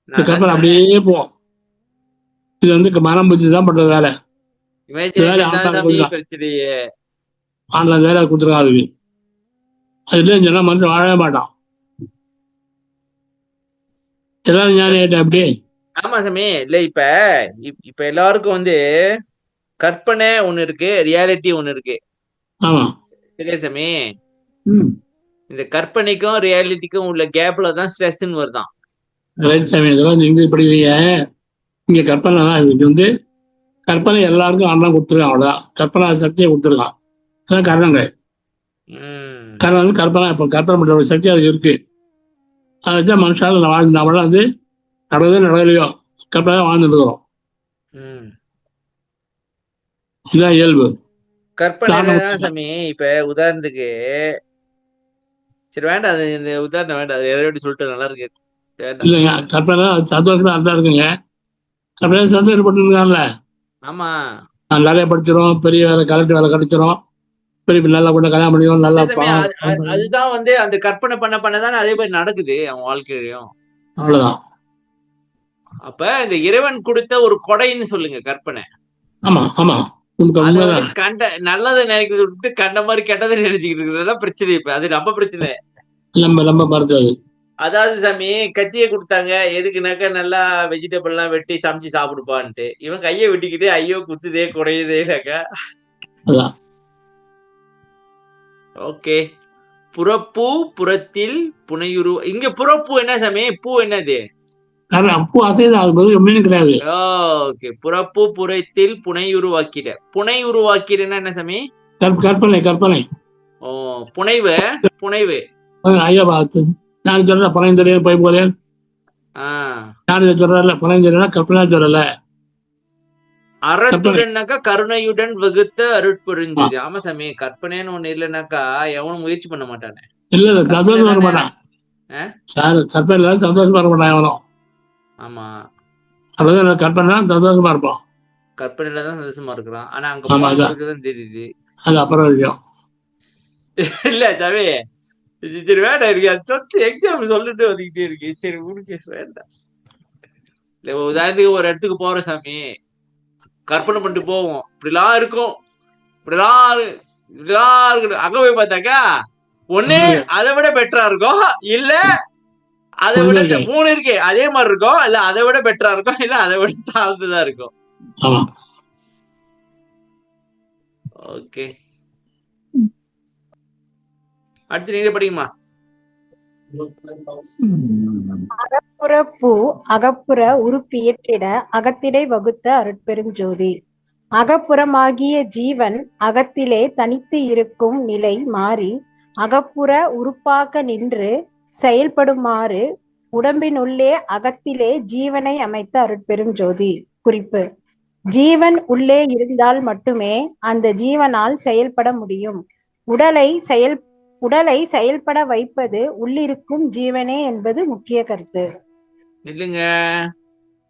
Speaker 1: இந்த கற்பனை அப்படியே போவோம். இது வந்து மனம் புத்தி தான் பண்ற வேலை.
Speaker 2: பிரச்சனையே
Speaker 1: ஆன்லைன் வேலை கொடுத்துருக்கான் அதுக்கு. அது இல்லைன்னு சொன்னா மனுஷன் வாழவே மாட்டான். எல்லாரும் ஞானி ஆயிட்டா அப்படி.
Speaker 2: ஆமா சாமி. இல்ல இப்ப எல்லாருக்கும் வந்து கற்பனை ஒண்ணு இருக்கு, ரியாலிட்டி ஒண்ணு இருக்கு.
Speaker 1: ஆமா
Speaker 2: சரியா சாமி? இந்த கற்பனைக்கும் ரியாலிட்டிக்கும் உள்ள கேப்ல தான் ஸ்ட்ரெஸ்ன்னு வருதான்.
Speaker 1: ரைட் சாமி. இதெல்லாம் இங்கிலீஷ் படிக்கிறீங்க. இங்க கற்பனை தான். இது வந்து கற்பனை எல்லாருக்கும் அண்ணன் கொடுத்துருக்கான். அவ்வளவுதான். கற்பனை சக்தியை கொடுத்துருக்கான். அதான் காரணங்கள். காரணம் வந்து கற்பனை. இப்போ கற்பனை பண்ற ஒரு சக்தி அதுக்கு இருக்கு. அதை வச்சா மனுஷால வாழ்ந்து நம்மளாம் வந்து நடந்ததோ நடக்கலையோ கற்பனை வாழ்ந்துட்டு இருக்கிறோம். இதுதான் இயல்பு.
Speaker 2: கற்பனை சாமி. இப்ப உதாரணத்துக்கு சரி வேண்டாம், அது இந்த உதாரணம் வேண்டாம், அது எப்படி சொல்லிட்டு நல்லா இருக்கு.
Speaker 1: இல்லைங்க, கற்பனை சந்தோஷமா அதான் இருக்குங்க. கற்பனை சந்தோஷப்பட்டு இருக்கான்ல.
Speaker 2: ஆமா,
Speaker 1: நிறைய படிச்சிடும், பெரிய வேலை கலெக்டர் வேலை கிடைச்சிரும், பெரிய நல்லா கூட கல்யாணம் பண்ணிடும், நல்லா.
Speaker 2: அதுதான் வந்து அந்த கற்பனை பண்ணதானே அதே மாதிரி நடக்குது அவன் வாழ்க்கையிலையும்.
Speaker 1: அவ்வளவுதான்.
Speaker 2: அப்ப இந்த இறைவன் கொடுத்த ஒரு கொடைன்னு சொல்லுங்க கற்பனை.
Speaker 1: ஆமா ஆமா.
Speaker 2: கண்ட நல்லதை நினைக்கிறது விட்டு கண்ட மாதிரி கெட்டதை நினைச்சுக்கிட்டு இருக்கிறதெல்லாம் பிரச்சனை. இப்ப அது நம்ம பிரச்சனை.
Speaker 1: நம்ம மறுத்தது.
Speaker 2: அதாவது சாமி, கத்தியை கொடுத்தாங்க எதுக்குனாக்கா நல்லா வெஜிடபிள் எல்லாம் வெட்டி சமைச்சு சாப்பிடுப்பான்ட்டு. இவன் கையை வெட்டிக்கிட்டு ஐயோ குத்துதே குறையுதேனாக்கா. ஓகே. புறப்பூ புறத்தில் புனையுரு. இங்க புறப்பூ என்ன சாமி? பூ என்னது?
Speaker 1: பூ அசைதான் கிடையாது.
Speaker 2: ஓகே. புறப்பூ புறத்தில் புனையுருவாக்கிட. புனையுருவாக்கிடன்னா என்ன சாமி?
Speaker 1: கற்பனை கற்பனை.
Speaker 2: ஓ, புனைவு புனைவு.
Speaker 1: ஐயா பார்த்து நான் சொல்றேன் பனையும் தெரியும் போய் போறேன். நான் இதை சொல்றேன்ல பனையும் தெரியும் கற்பனை சொல்லல.
Speaker 2: அறத்துடன்னாக்கா கருணையுடன் வகுத்த அருட்புரிஞ்சது. ஆமா சாமி, கற்பனைன்னு ஒண்ணு இல்லைனாக்கா எவனும் முயற்சி பண்ண மாட்டானே.
Speaker 1: இல்ல சந்தோஷம் வர மாட்டான் சார். கற்பனை சந்தோஷம் வர மாட்டான் எவனும்.
Speaker 2: ஆமா,
Speaker 1: அதான் கற்பனை தான் சந்தோஷமா இருப்பான்.
Speaker 2: கற்பனையில தான் சந்தோஷமா இருக்கிறான். ஆனா அங்க தெரியுது. அது
Speaker 1: அப்புறம் விஷயம்
Speaker 2: இல்ல சாமி. சரி வேண்டாம், இருக்கு சொத்து எக்ஸாம் சொல்லிட்டு வந்துகிட்டே இருக்கு. சரி முடிக்க வேண்டாம். இல்ல உதாரணத்துக்கு ஒரு இடத்துக்கு போறோம் சாமி, கற்பனை பண்ணிட்டு போவோம். இப்படிலாம் இருக்கும், இப்படிலாம் இருக்கு. அங்க போய் பார்த்தாக்கா ஒண்ணு அதை விட பெட்டரா இருக்கும், இல்ல அதை விட 3 இருக்கு அதே மாதிரி இருக்கும், இல்ல அதை விட பெட்டரா இருக்கும், இல்ல அதை விட தாழ்ந்துதான் இருக்கும். ஓகே, அடுத்து நீங்க படிக்குமா?
Speaker 6: அகப்புற பூ அகப்புற உறுப்பியற்றிட அகத்திடை வகுத்த அருட்பெருஞ்சோதி. அகப்புறமாகிய ஜீவன் அகத்திலே தனித்து இருக்கும் நிலை மாறி அகப்புற உறுப்பாக நின்று செயல்படுமாறு உடம்பினுள்ளே அகத்திலே ஜீவனை அமைத்த அருட்பெருஞ்சோதி. குறிப்பு: ஜீவன் உள்ளே இருந்தால் மட்டுமே அந்த ஜீவனால் செயல்பட முடியும். உடலை செயல்பட வைப்பது உள்ளிருக்கும் ஜீவனே என்பது முக்கிய கருத்து.
Speaker 2: இல்லைங்க,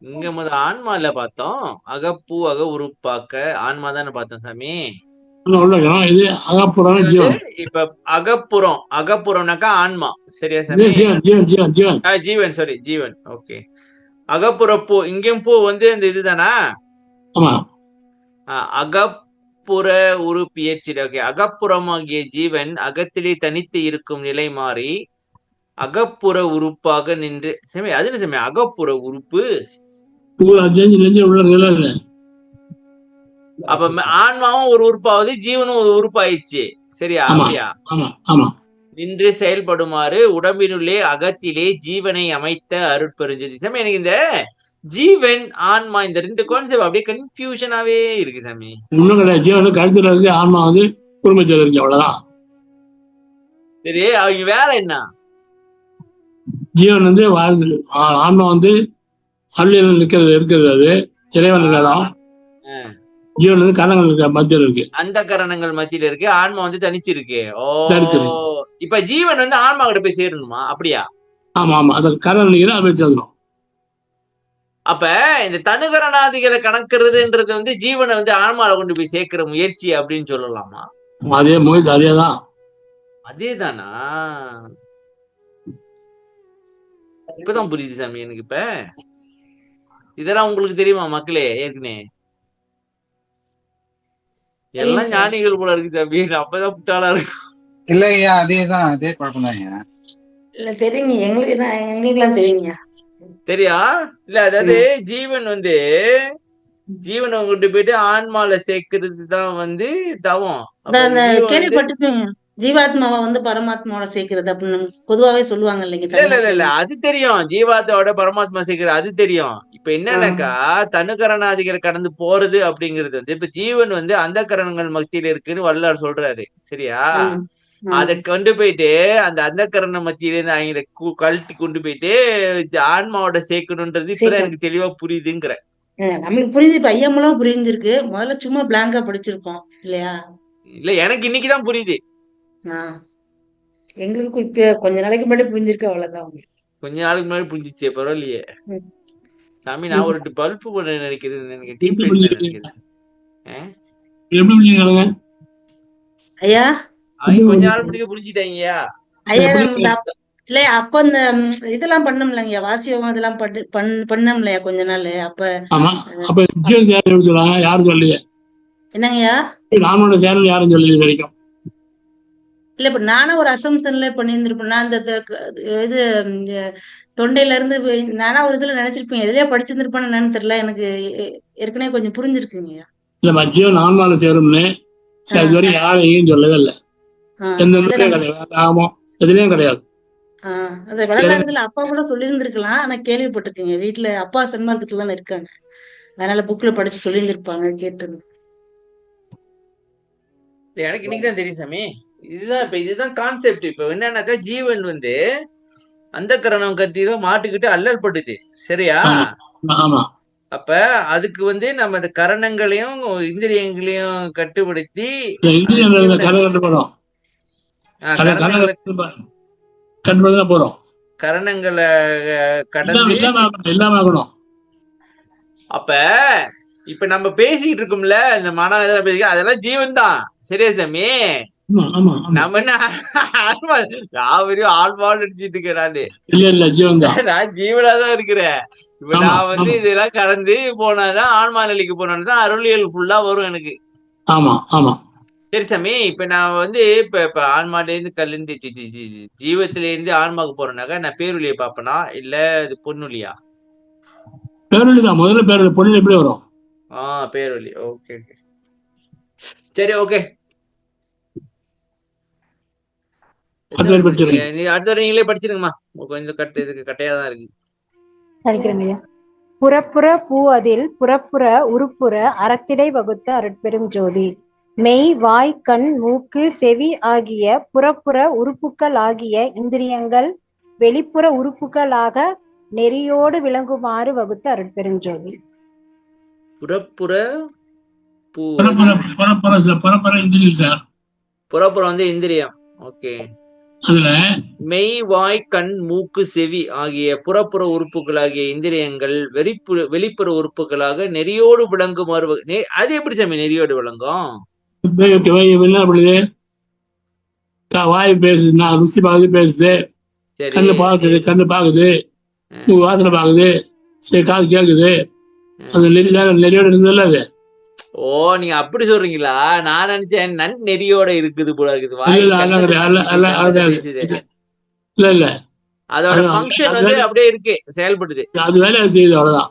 Speaker 2: இங்க முதல் ஆன்மால பார்த்தோம். அகப்பூ அக உறுப்பாக்க ஆன்மா தானே பார்த்தோம் சாமி. இப்ப அகப்புறம்னாக்கா ஆன்மா. சரியா சாமி? ஜீவன். சாரி, ஜீவன். ஓகே. அகப்புற பூ, இங்கேயும் பூ வந்து இந்த இதுதானா? அகப்புற உறுப்பியற்றிட. ஓகே. அகப்புறமாகிய ஜீவன் அகத்திலே தனித்து இருக்கும் நிலை மாறி அகப்புற உறுப்பாக நின்று. சாமி அது என்ன சாமி அகப்புற உறுப்பு? அப்ப ஆன்மாவும் ஒரு உறுப்பாவது, ஜீவனும் ஒரு உறுப்பாயிடுச்சு. சரியா? அப்படியா? நின்று செயல்படுமாறு உடம்பினுள்ளே அகத்திலே ஜீவனை அமைத்த அருட்பெருஞ்சோதி. சாமி எனக்கு இந்த ஜீவன் ஆன்மா இந்த 2 கான்செப்ட் அப்படியே கன்ஃபியூஷனாவே இருக்கு சாமி.
Speaker 1: இன்னும் கிடையாது. ஜீவன் கழுத்துல இருக்கு, ஆன்மா வந்து குடும்பத்தில் இருக்கு, அவ்வளவுதான்.
Speaker 2: சரி, அவங்க வேலை என்ன?
Speaker 1: ஜீவன் வந்து வாழ்ந்து, ஆன்மா வந்து அருளியல் இருக்கிறது. அது இறைவன் இடம். ஜீவன் வந்து கரணங்கள் மத்தியில் இருக்கு.
Speaker 2: அந்த கரணங்கள் மத்தியில இருக்கு, ஆன்மா வந்து தனிச்சு இருக்கு. ஓ, இப்ப ஜீவன் வந்து ஆன்மா கிட்ட போய் சேரணுமா? அப்படியா?
Speaker 1: ஆமா, அந்த கரணம் அப்படி சேர்ந்துடும்.
Speaker 2: அப்ப இந்த தனுகரணாதிகளை கணக்குறதுன்றது வந்து ஜீவனை வந்து ஆன்மால கொண்டு போய் சேர்க்கிற முயற்சி அப்படின்னு சொல்லலாமா?
Speaker 1: அதே முயற்சி, அதேதான்.
Speaker 2: அதேதானா? இப்பதான் புரியுது சாமி எனக்கு. இப்ப இதெல்லாம் உங்களுக்கு தெரியுமா மக்களே? ஏற்கனவே
Speaker 3: தெரியும்
Speaker 2: எல்லாம்
Speaker 3: சார்.
Speaker 2: ஞானிகள் போல இருக்கு தம்பி. அப்பதான் முட்டாளா இருக்கும்.
Speaker 5: இல்ல ஐயா, அதேதான், அதே குழப்பம் தான் ஐயா.
Speaker 3: இல்ல தெரியுங்க, எங்களுக்குலாம் தெரியுங்க.
Speaker 2: சரியா? இல்ல அதாவது ஜீவன் ஜீவனை கொண்டு போயிட்டு ஆன்மால சேர்க்கறது தான் தவம். அப்ப
Speaker 3: அந்த
Speaker 2: ஜீவன்
Speaker 3: கேள்விப்பட்டிருப்பீங்க, ஜீவாத்மாவை பரமாத்மாவோட சேர்க்கிறது அப்படின்னு பொதுவாவே சொல்லுவாங்க இல்லைங்க
Speaker 2: இல்ல
Speaker 3: தமிழ்நாட்டுல.
Speaker 2: அது தெரியும். ஜீவாத்தோட பரமாத்மா சேர்க்கிற அது தெரியும். இப்ப என்னன்னாக்கா தனுகரணாதிகளை கடந்து போறது அப்படிங்கிறது இப்ப ஜீவன் அந்த கரணங்கள் மத்தியில இருக்குன்னு வள்ளுவர் சொல்றாரு. சரியா? அத கொண்டு போயிட்டு அந்த கரண மத்தியில இருந்து அவங்களை கழட்டி கொண்டு போயிட்டு ஆன்மாவோட சேர்க்கணும்ன்றது இப்பதான் எனக்கு தெளிவா புரியுதுங்கிற.
Speaker 3: நம்மளுக்கு புரியுது, இப்ப ஐயா மூலம் புரிஞ்சிருக்கு. முதல்ல சும்மா பிளாங்கா படிச்சிருப்போம் இல்லையா?
Speaker 2: இல்ல எனக்கு இன்னைக்குதான் புரியுது.
Speaker 3: எங்களுக்கும் இப்ப கொஞ்ச நாளைக்கு முன்னாடி புரிஞ்சிருக்கு, அவ்வளவுதான்.
Speaker 2: கொஞ்ச நாளுக்கு முன்னாடி புரிஞ்சிச்சு, பரவாயில்லையே. சாமி நான் ஒரு பல்பு பண்ண நினைக்கிறேன், டீப் லைட் நினைக்கிறேன்.
Speaker 3: ஐயா
Speaker 2: கொஞ்ச நாள் முடிக்க புரிஞ்சுட்டாங்கய்யா.
Speaker 3: ஐயா இல்ல அப்ப இந்த இதெல்லாம் பண்ணோம்லங்க, வாசியோகம் இதெல்லாம் பண்ணோம்லையா கொஞ்ச நாள். அப்ப
Speaker 1: யாரும் சொல்லலையே.
Speaker 3: என்னங்கய்யா?
Speaker 1: ராமனோட சேனல் யாரும் சொல்லல வரைக்கும்.
Speaker 3: இல்ல இப்ப நானும் ஒரு அசம்சன்ல பண்ணியிருந்திருப்பேன். நான் இந்த இது தொண்டையில இருந்து நானா ஒரு இதுல நினைச்சிருப்பேன், எதுலயா படிச்சிருந்திருப்பேன்னு என்னன்னு தெரியல. எனக்கு ஏற்கனவே கொஞ்சம் புரிஞ்சிருக்குங்க.
Speaker 1: இல்ல மத்தியம் நான்மால சேரும்னு இதுவரை யாரையும் சொல்லவே இல்லை. எந்த கிடையாது. ஆமா, எதுலயும் கிடையாது.
Speaker 3: அந்த விளையாடுறதுல அப்பா கூட சொல்லியிருந்திருக்கலாம். ஆனா கேள்விப்பட்டிருக்கீங்க, வீட்டுல அப்பா சன்மார்க்கத்துல தானே இருக்காங்க, அதனால புக்ல படிச்சு சொல்லியிருந்திருப்பாங்க, கேட்டு.
Speaker 2: எனக்கு இன்னைக்குதான் தெரியும் சாமி. இதுதான் கான்செப்ட். இப்ப என்னன்னாக்கா ஜீவன் அந்த கரணம் கட்டிதான் மாட்டுக்கிட்டு அல்லல் பட்டுது. சரியா? அப்ப அதுக்கு நம்ம அந்த கரணங்களையும் இந்திரியங்களையும் கட்டுப்படுத்தி கரணங்களை கடந்து அப்ப இப்ப நம்ம பேசிட்டு இருக்கோம்ல, இந்த மனம் இதெல்லாம் பேசி அதெல்லாம் ஜீவன் தான். சரியா சாமி? நம்ம என்ன ஆழ்வாள் அடிச்சிட்டு இருக்கேன். நான் ஜீவனாதான் இருக்கிறேன். இப்ப நான் இதெல்லாம் கடந்து போனாதான் ஆன்மா நிலைக்கு போனாதான் அருளியல் ஃபுல்லா வரும் எனக்கு.
Speaker 1: ஆமா ஆமா.
Speaker 2: சரி சாமி, இப்ப நான் இப்ப ஆன்மால இருந்து கல்லுண்டு ஜீவத்தில இருந்து ஆன்மாவுக்கு போறேன்னாக்கா நான் பேருளிய பாப்பனா இல்ல இது பொன்னுலியா?
Speaker 1: பேருளிதான் முதல்ல. பேருளி பொண்ணு எப்படி வரும்?
Speaker 2: பேருளி. ஓகே சரி, ஓகே. அடுத்த நீங்களே படிச்சிருங்கம்மா. கொஞ்சம் கட்டையாதான் இருக்கு.
Speaker 6: படிக்கிறேங்க. புறப்புற பூ அதில் புறப்புற உருப்புற அறத்திடை வகுத்த அருட்பெரும் ஜோதி. மெய் வாய் கண் மூக்கு செவி ஆகிய புறப்புற உறுப்புக்கள் ஆகிய இந்திரியங்கள் வெளிப்புற உறுப்புகளாக நெறியோடு விளங்குமாறு வகுத்த அருட்பெரும் ஜோதி.
Speaker 2: புறப்புற
Speaker 1: புறப்புறம்
Speaker 2: இந்திரியம். ஓகே. அதுல மெய் வாய் கண் மூக்கு செவி ஆகிய புறப்புற உறுப்புகளாகிய இந்திரியங்கள் வெளிப்புற உறுப்புகளாக நெறியோடு விளங்குமாறு. அது எப்படி சாமி நெறியோடு விளங்கும்?
Speaker 1: என்ன பண்ணுது? வாய் பேசுது, ருசி பாக்குது, பேசுது. கண்ணு பாக்குது, வாசனை பாக்குது, சரி காது கேக்குது. அது நெறியோட இருந்ததுல அது.
Speaker 2: நீங்க அப்படி சொல்றீங்களா? நான் நினைச்சேன் நெறியோட இருக்குது போல இருக்குது.
Speaker 1: இல்ல
Speaker 2: அதோட ஃபங்க்ஷன் அப்படியே இருக்கு, செயல்படுது.
Speaker 1: அது வேலை செய்யுது, அவ்வளவுதான்.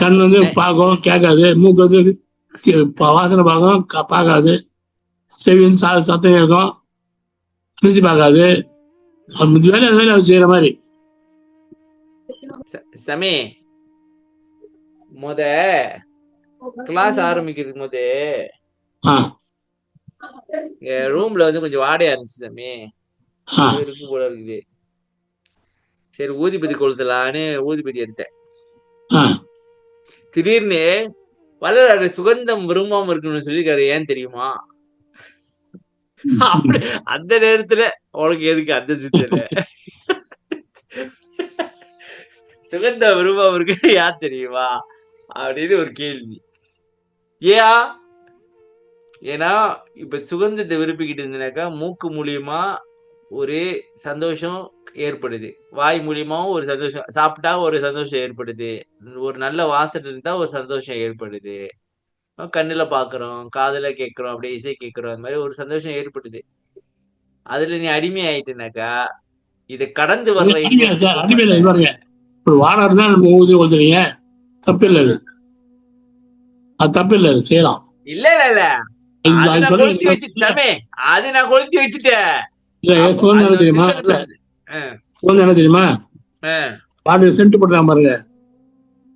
Speaker 1: கண் பார்க்கும், கேட்காது. மூக்கு வாசனை பார்க்கும், பார்க்காது. செவி சத்தம் கேட்கும், ருசி பார்க்காது. வேலை செய்யற மாதிரி.
Speaker 2: சமி கிளாஸ் ஆரம்பிக்கிறதுக்கு போது ரூம்ல கொஞ்சம் வாடையா இருந்துச்சு சாமி. இருக்கு போல இருக்குது. சரி ஊதிபதி கொளுத்தலான்னு ஊதிபதி எடுத்தேன். திடீர்னு வளர சுகந்தம் விரும்பாம இருக்குன்னு சொல்லிருக்காரு. ஏன் தெரியுமா? அப்படி அந்த நேரத்துல உனக்கு எதுக்கு அந்த சித்தல சுகந்த விரும்பாம இருக்கு யார் தெரியுமா அப்படின்னு ஒரு கேள்வி. ஏன்னா இப்ப சுகந்தத்தை விரும்பிக்கிட்டு இருந்தனாக்கா மூக்கு மூலியமா ஒரு சந்தோஷம் ஏற்படுது. வாய் மூலியமாவும் ஒரு சந்தோஷம், சாப்பிட்டா ஒரு சந்தோஷம் ஏற்படுது. ஒரு நல்ல வாசனை இருந்தா ஒரு சந்தோஷம் ஏற்படுது. கண்ணுல பாக்குறோம், காதுல கேட்கிறோம், அப்படியே இசை கேட்கிறோம், அந்த மாதிரி ஒரு சந்தோஷம் ஏற்படுது. அதுல நீ அடிமை ஆயிட்டுனாக்கா இதை கடந்து வர்ற இன்பத்துக்கு போக
Speaker 1: அடிமையில
Speaker 2: மாட்ட.
Speaker 1: பாருங்க, ஒரு வாடகை தான் நம்ம ஊதி ஒதுறீங்க, தப்பு இல்லை, அது தப்பு இல்லை, செய்யலாம்.
Speaker 2: இல்ல இல்ல இல்ல அது நான் கொளுத்தி வச்சுட்டேன். அது நான் கொளுத்தி வச்சுட்டேன்.
Speaker 1: இல்ல சுதந்திரம் என்ன தெரியுமா? சுதந்திரம் என்ன தெரியுமா? பாடி சென்ட் போட்டுறான் பாருங்க.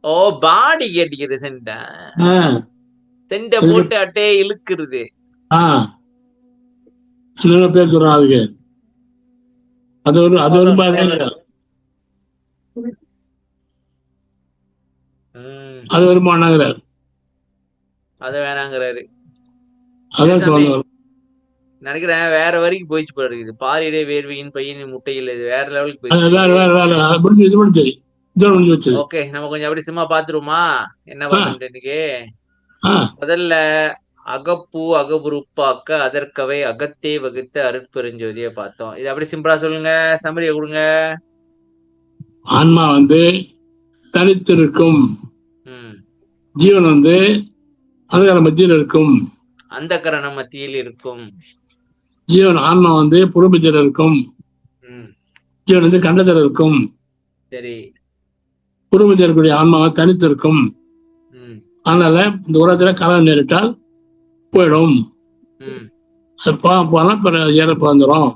Speaker 2: ஓ, பாடி கேட்டிக்கிறது சென்டா? சென்ட போட்டு அட்டையே இழுக்கிறது.
Speaker 1: என்ன பேர் சொல்றான் அதுக்கு? அது ஒரு அது வருமானாங்கிறார்.
Speaker 2: அத வேணாங்கிறாரு.
Speaker 1: அதான்
Speaker 2: நினைக்கிறேன் வேற வரைக்கும் போயிச்சு போல இருக்குது. பாரிடே வேர்வையின் பையன் முட்டையில் இது வேற லெவலுக்கு போயிடுச்சு. ஓகே, நம்ம கொஞ்சம் அப்படி சும்மா பாத்துருவோமா என்ன பண்ணுறது இன்னைக்கு? முதல்ல அகப்பூ அகபுருப்பாக்க அதற்கவை அகத்தே வகுத்த அருட்பெருஞ்சோதியை பார்த்தோம். இது அப்படி சிம்பிளா சொல்லுங்க, சம்மரியை கொடுங்க.
Speaker 1: ஆன்மா தனித்திருக்கும், ஜீவன் அந்தகரண மத்தியில் இருக்கும்.
Speaker 2: அந்தகரண மத்தியில் இருக்கும்
Speaker 1: ஜீவன். ஆன்மா புறமத்தியில் இருக்கும். ஜீவன் கண்டத்தில் இருக்கும்.
Speaker 2: சரி,
Speaker 1: புறமத்தியில் இருக்கக்கூடிய ஆன்மா தனித்திருக்கும். அதனால இந்த உலகத்துல கலன் நேரிட்டால் போயிடும். போனா இறப்பு வந்துடும்.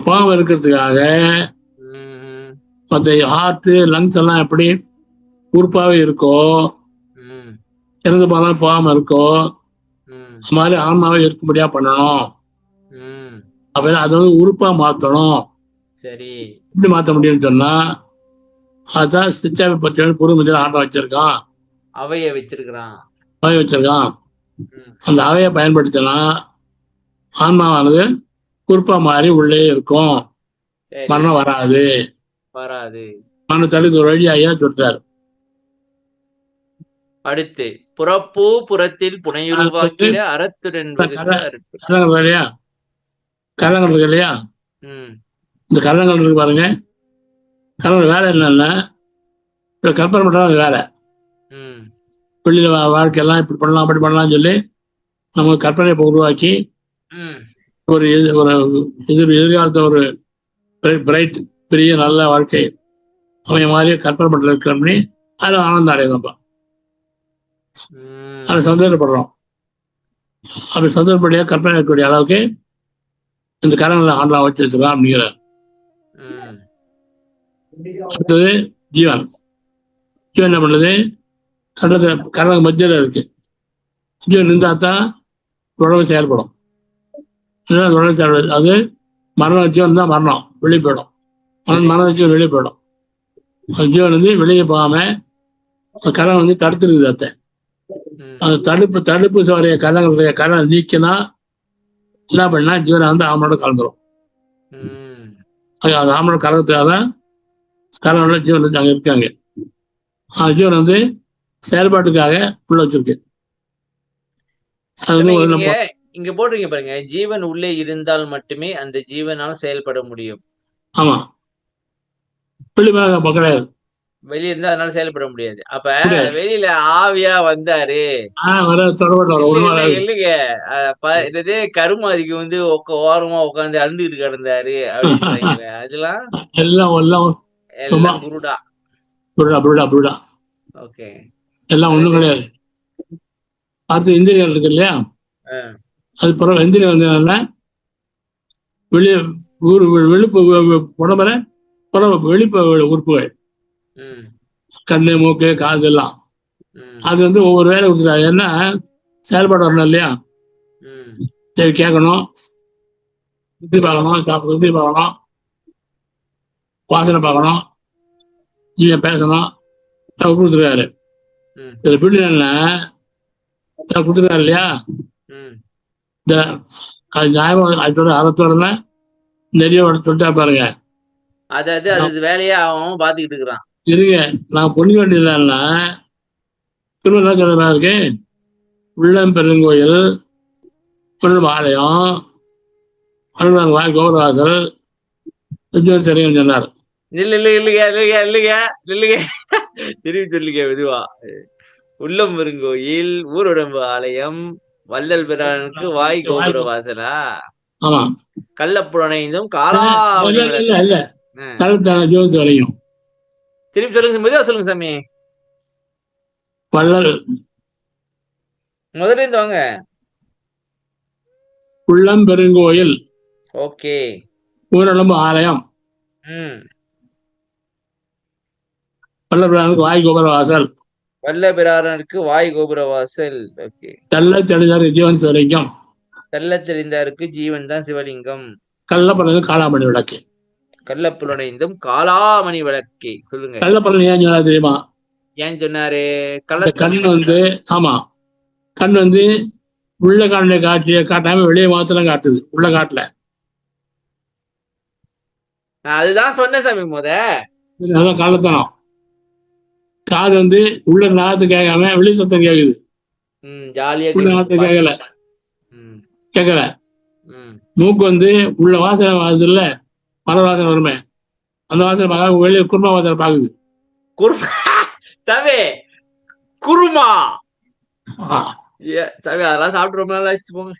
Speaker 1: பாவம் இருக்கிறதுக்காக மற்ற ஹார்ட் லங்ஸ் எல்லாம் எப்படி உறுப்பாவே இருக்கோ, இறந்து போனாலும் போகாம இருக்கோ, அது மாதிரி ஆன்மாவே இருக்கும்படியா பண்ணணும். அப்ப அதை உறுப்பா மாத்தணும்.
Speaker 2: சரி,
Speaker 1: எப்படி மாத்த முடியும்னு சொன்னா அதான் சிச்சாவை பற்றி பூர்வமத்தியில் ஆட்டம் வச்சிருக்கான்,
Speaker 2: அவைய வச்சிருக்கான்.
Speaker 1: அந்த அவையை பயன்படுத்தினா ஆன்மாவானது உறுப்பா மாறி உள்ளே இருக்கும், மரணம் வராது. மரண தடுத்து ஒரு வழி ஐயா சொல்றாரு.
Speaker 2: அடுத்து புறப்பூ புறத்தில் புனையுருவாக்கிட அறத்துடன்
Speaker 1: இல்லையா? கரணங்கள் இருக்கு இல்லையா? இந்த கரணங்கள் இருக்கு பாருங்க. கரணங்கள் வேலை என்னன்னா கற்பனை பண்றது வேலை. வெளியில வாழ்க்கையெல்லாம் இப்படி பண்ணலாம் அப்படி பண்ணலாம்னு சொல்லி நம்ம கற்பனை உருவாக்கி ஒரு எதிர்காலத்தை ஒரு பிரைட் பெரிய நல்ல வாழ்க்கை அவன் மாதிரி கற்பனை பண்றது அதில் ஆனந்தம் அடையணும்ப்பா. அதை சந்தோஷப்படுறோம். அப்படி சந்தோஷப்படியாக கற்பனை இருக்கக்கூடிய அளவுக்கு இந்த கரங்களை ஆண்டா வச்சு வச்சிருக்கான் அப்படிங்கிறார். அடுத்தது ஜீவன். ஜீவன் என்ன பண்ணுறது? கரண மத்தியில் இருக்கு. ஜீவன் இருந்தால் தான் உடம்பு செயல்படும். உடம்பு செயல்படாது. அது மரணம் ஜீவன் தான் மரணம் வெளியே போயிடும். மரண ஜீவன் வெளியே போயிடும். ஜீவன் வெளியே போகாம கரணம் தடுத்துருக்குது. அத்தை அந்த தடுப்பு சோறைய கரணம் நீக்கினா என்ன பண்ணா ஜீவனை ஆமனோட கலந்துரும். அது ஆமனோட கலந்துக்காக தான் கரணம்ல ஜீவன் அங்க இருக்காங்க. ஜீவன் செயல்பாட்டுக்காக உள்ள வச்சிருக்கு.
Speaker 2: இங்க போடுறீங்க பாருங்க, ஜீவன் உள்ளே இருந்தால் மட்டுமே அந்த ஜீவனால் செயல்பட முடியும்.
Speaker 1: ஆமா, கிடையாது.
Speaker 2: வெளியே இருந்தா அதனால செயல்பட முடியாது. அப்ப வெளியில ஆவியா வந்தாரு இல்லைங்க, கருமாதிக்கு ஓரமா உட்காந்து அழுந்துகிட்டு கிடந்தாரு அப்படின்னு அதெல்லாம் எல்லாம் குருடா. ஓகே,
Speaker 1: எல்லாம் ஒண்ணும் கிடையாது. அடுத்து இந்திரியர்கள் இருக்கு இல்லையா? அது பிறகு இந்திரியம் வெளியே வெளிப்பு உடம்புல வெளிப்பு உறுப்புகள் கண்ணு மூக்கு காது எல்லாம் அது ஒவ்வொரு வேலை கொடுத்துருக்காரு. என்ன செயல்பாடு வரணும் இல்லையா? சரி, கேட்கணும், சுத்தி பார்க்கணும், சுத்தி பார்க்கணும், வாசனை பார்க்கணும், நீங்க பேசணும், கொடுத்துருக்காரு. இதுல பிடினா கொடுத்துருக்காரு இல்லையா? இந்த நியாயம் அதோட அறத்தோட நிறைய சொல்லிட்டா பாருங்க.
Speaker 2: அதாவது அது வேலையா அவன் பாத்துக்கிட்டு இருக்கிறான்.
Speaker 1: இருங்க, நான் பொண்ணு வேண்டியதுனா திரும்ப சொல்றதா இருக்கு. உள்ளம் பெருங்கோயில், ஆலயம், கௌரவாசல், தெரியும் சொன்னார்.
Speaker 2: இல்லைங்க திரும்பி சொல்லுங்க மெதுவா. உள்ளம் பெருங்கோயில், ஊருடம்பு ஆலயம், வள்ளல் பிரானுக்கு வாய் கோபுர வாசலா,
Speaker 1: ஆமா,
Speaker 2: கள்ளப்புலனைந்தும் காலாமணி
Speaker 1: இல்ல
Speaker 2: விளக்கு.
Speaker 1: இல்ல கருத்தான ஜோதி வரையும்.
Speaker 2: திரும்பி சொல்லுங்க, மெதுவா சொல்லுங்க சாமி.
Speaker 1: வள்ளல்
Speaker 2: முதல்ல இருந்து வாங்க.
Speaker 1: உள்ளம் பெருங்கோயில்,
Speaker 2: ஓகே.
Speaker 1: ஊரடம்பு ஆலயம், வல்லபிரானுக்கு வாய் கோபுர வாசல்,
Speaker 2: வல்லபிரானுக்கு வாய் கோபுர வாசல். ஓகே.
Speaker 1: தெள்ளத் தெளிந்தாருக்கு ஜீவன் சிவலிங்கம்,
Speaker 2: தெள்ளத் தெரிந்தாருக்கு ஜீவன் தான் சிவலிங்கம்,
Speaker 1: கள்ளப்பழகு காளாமணி விளக்கு.
Speaker 2: கள்ளப்புலனைந்தும் காலாமணி விளக்கே. சொல்லுங்க.
Speaker 1: கள்ளப்பழகு ஏன் சொன்னா தெரியுமா?
Speaker 2: ஏன் சொன்னாரு?
Speaker 1: கண் வந்து, ஆமா, கண் வந்து உள்ள காட்டின காட்சியை காட்டாம வெளியே மாத்திரம் காட்டுது. உள்ள காட்டல.
Speaker 2: நான் அதுதான் சொன்னேன் சாமி.
Speaker 1: அதான் கள்ளத்தனம். காது வந்து உள்ள நாத்து கேட்காம வெளி சத்தம் கேக்குது.
Speaker 2: ஜாலியா
Speaker 1: உள்ள நாத்து கேட்கல. கேட்கல. மூக்கு வந்து உள்ள வாசனை வாசல்ல மர வாசனை வருமே, அந்த வாசனை பார்க்க வெளியே குருமா வாசனை பாக்குது.
Speaker 2: குருமா சாமி அதெல்லாம் சாப்பிட்டு ரொம்ப நாள் ஆச்சு போங்க.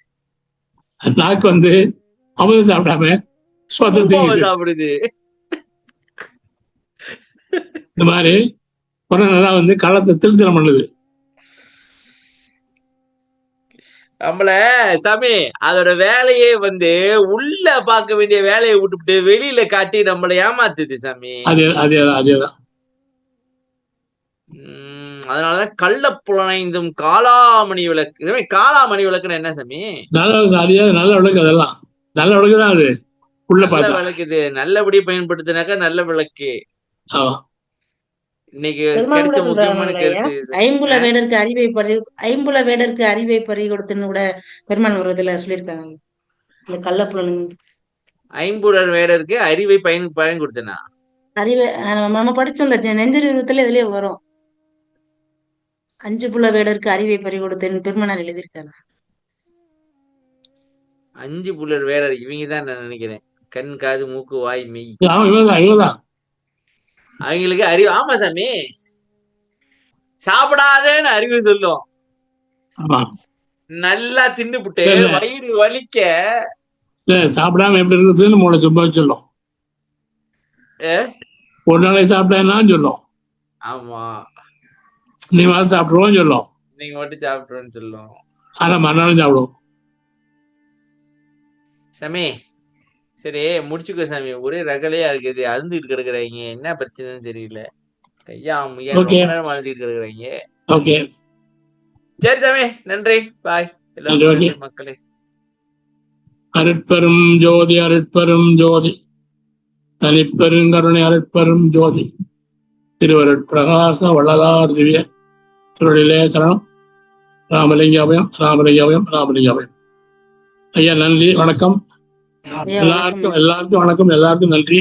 Speaker 1: நாக்கு வந்து அமுதம் சாப்பிடாம
Speaker 2: சாப்பிடுது.
Speaker 1: இந்த மாதிரி நல்லா வந்து களத்தை திருத்தலம் பண்ணுது
Speaker 2: நம்மள. சாமி அதோட வேலையே வந்து உள்ள பார்க்க வேண்டிய வேலையை விட்டுவிட்டு வெளியில காட்டி நம்மளை ஏமாத்துது சாமி.
Speaker 1: அதேதான்.
Speaker 2: அதனாலதான் கள்ளப்புலனைந்தும் காலாமணி விளக்கு. காலாமணி விளக்குன்னு என்ன சாமி?
Speaker 1: நல்ல விளக்கு. அதெல்லாம் நல்ல விளக்கு தான். அது உள்ள பார்த்து
Speaker 2: விளக்குது. நல்லபடி பயன்படுத்தினாக்கா நல்ல விளக்கு. இன்னைக்கு கிடைச்ச முக்கியமான கருத்து.
Speaker 3: ஐம்புல வேடருக்கு அறிவை பறி கொடுத்துன்னு கூட பெருமான் வருவதில் சொல்லியிருக்காங்க. இந்த கள்ளப்புலன்
Speaker 2: ஐம்புலர் வேடருக்கு அறிவை பயன் கொடுத்தனா
Speaker 3: அறிவை நம்ம படிச்சோம்ல நெஞ்சறிவுறுத்தல இதுலயே வரும். 5 புல வேடருக்கு அறிவை பறி கொடுத்தேன்னு பெருமானார் எழுதியிருக்காங்க.
Speaker 2: 5 புலர் வேடர் இவங்கதான் நான் நினைக்கிறேன். கண், காது, மூக்கு, வாய், மெய். அவங்களுக்கு அறிவு. ஆமா சாமி, சாப்பிடாதேன்னு அறிவு சொல்லும். நல்லா தின்னுபுட்டு வயிறு வலிக்க
Speaker 1: சாப்பிடாம எப்படி இருக்குதுன்னு மூளை சும்மா சொல்லும். ஒரு நாளைக்கு சாப்பிட்டேன்னா சொல்லும்.
Speaker 2: ஆமா,
Speaker 1: நீ மாதிரி சாப்பிடுவோம் சொல்லும்.
Speaker 2: நீங்க மட்டும் சாப்பிட்டுருன்னு சொல்லும்.
Speaker 1: ஆனா மறுநாளும் சாப்பிடுவோம். சாமி
Speaker 2: சரி முடிச்சுக்கோ சாமி. ஒரே ரகலையா இருக்குது. அழுந்துட்டு கிடக்குறாங்க. என்ன பிரச்சனைன்னு தெரியல. கையா ரொம்ப நேரம் அழுந்துட்டு கிடக்குறாங்க. சரி சாமி, நன்றி, பாய் எல்லாரும் மக்களே.
Speaker 1: அருட்பெரும் ஜோதி, அருட்பெரும் ஜோதி, தனிப்பெருங்கருணை, அருட்பெரும் ஜோதி, திருவருட்பிரகாச வள்ளலார் திவ்ய திருவிழிலேக்கரம் ராமலிங்காபயம், ராமலிங்காபயம், ராமலிங்காபயம். ஐயா நன்றி, வணக்கம். எல்லாருக்கும் வணக்கம். எல்லாருக்கும் நன்றி.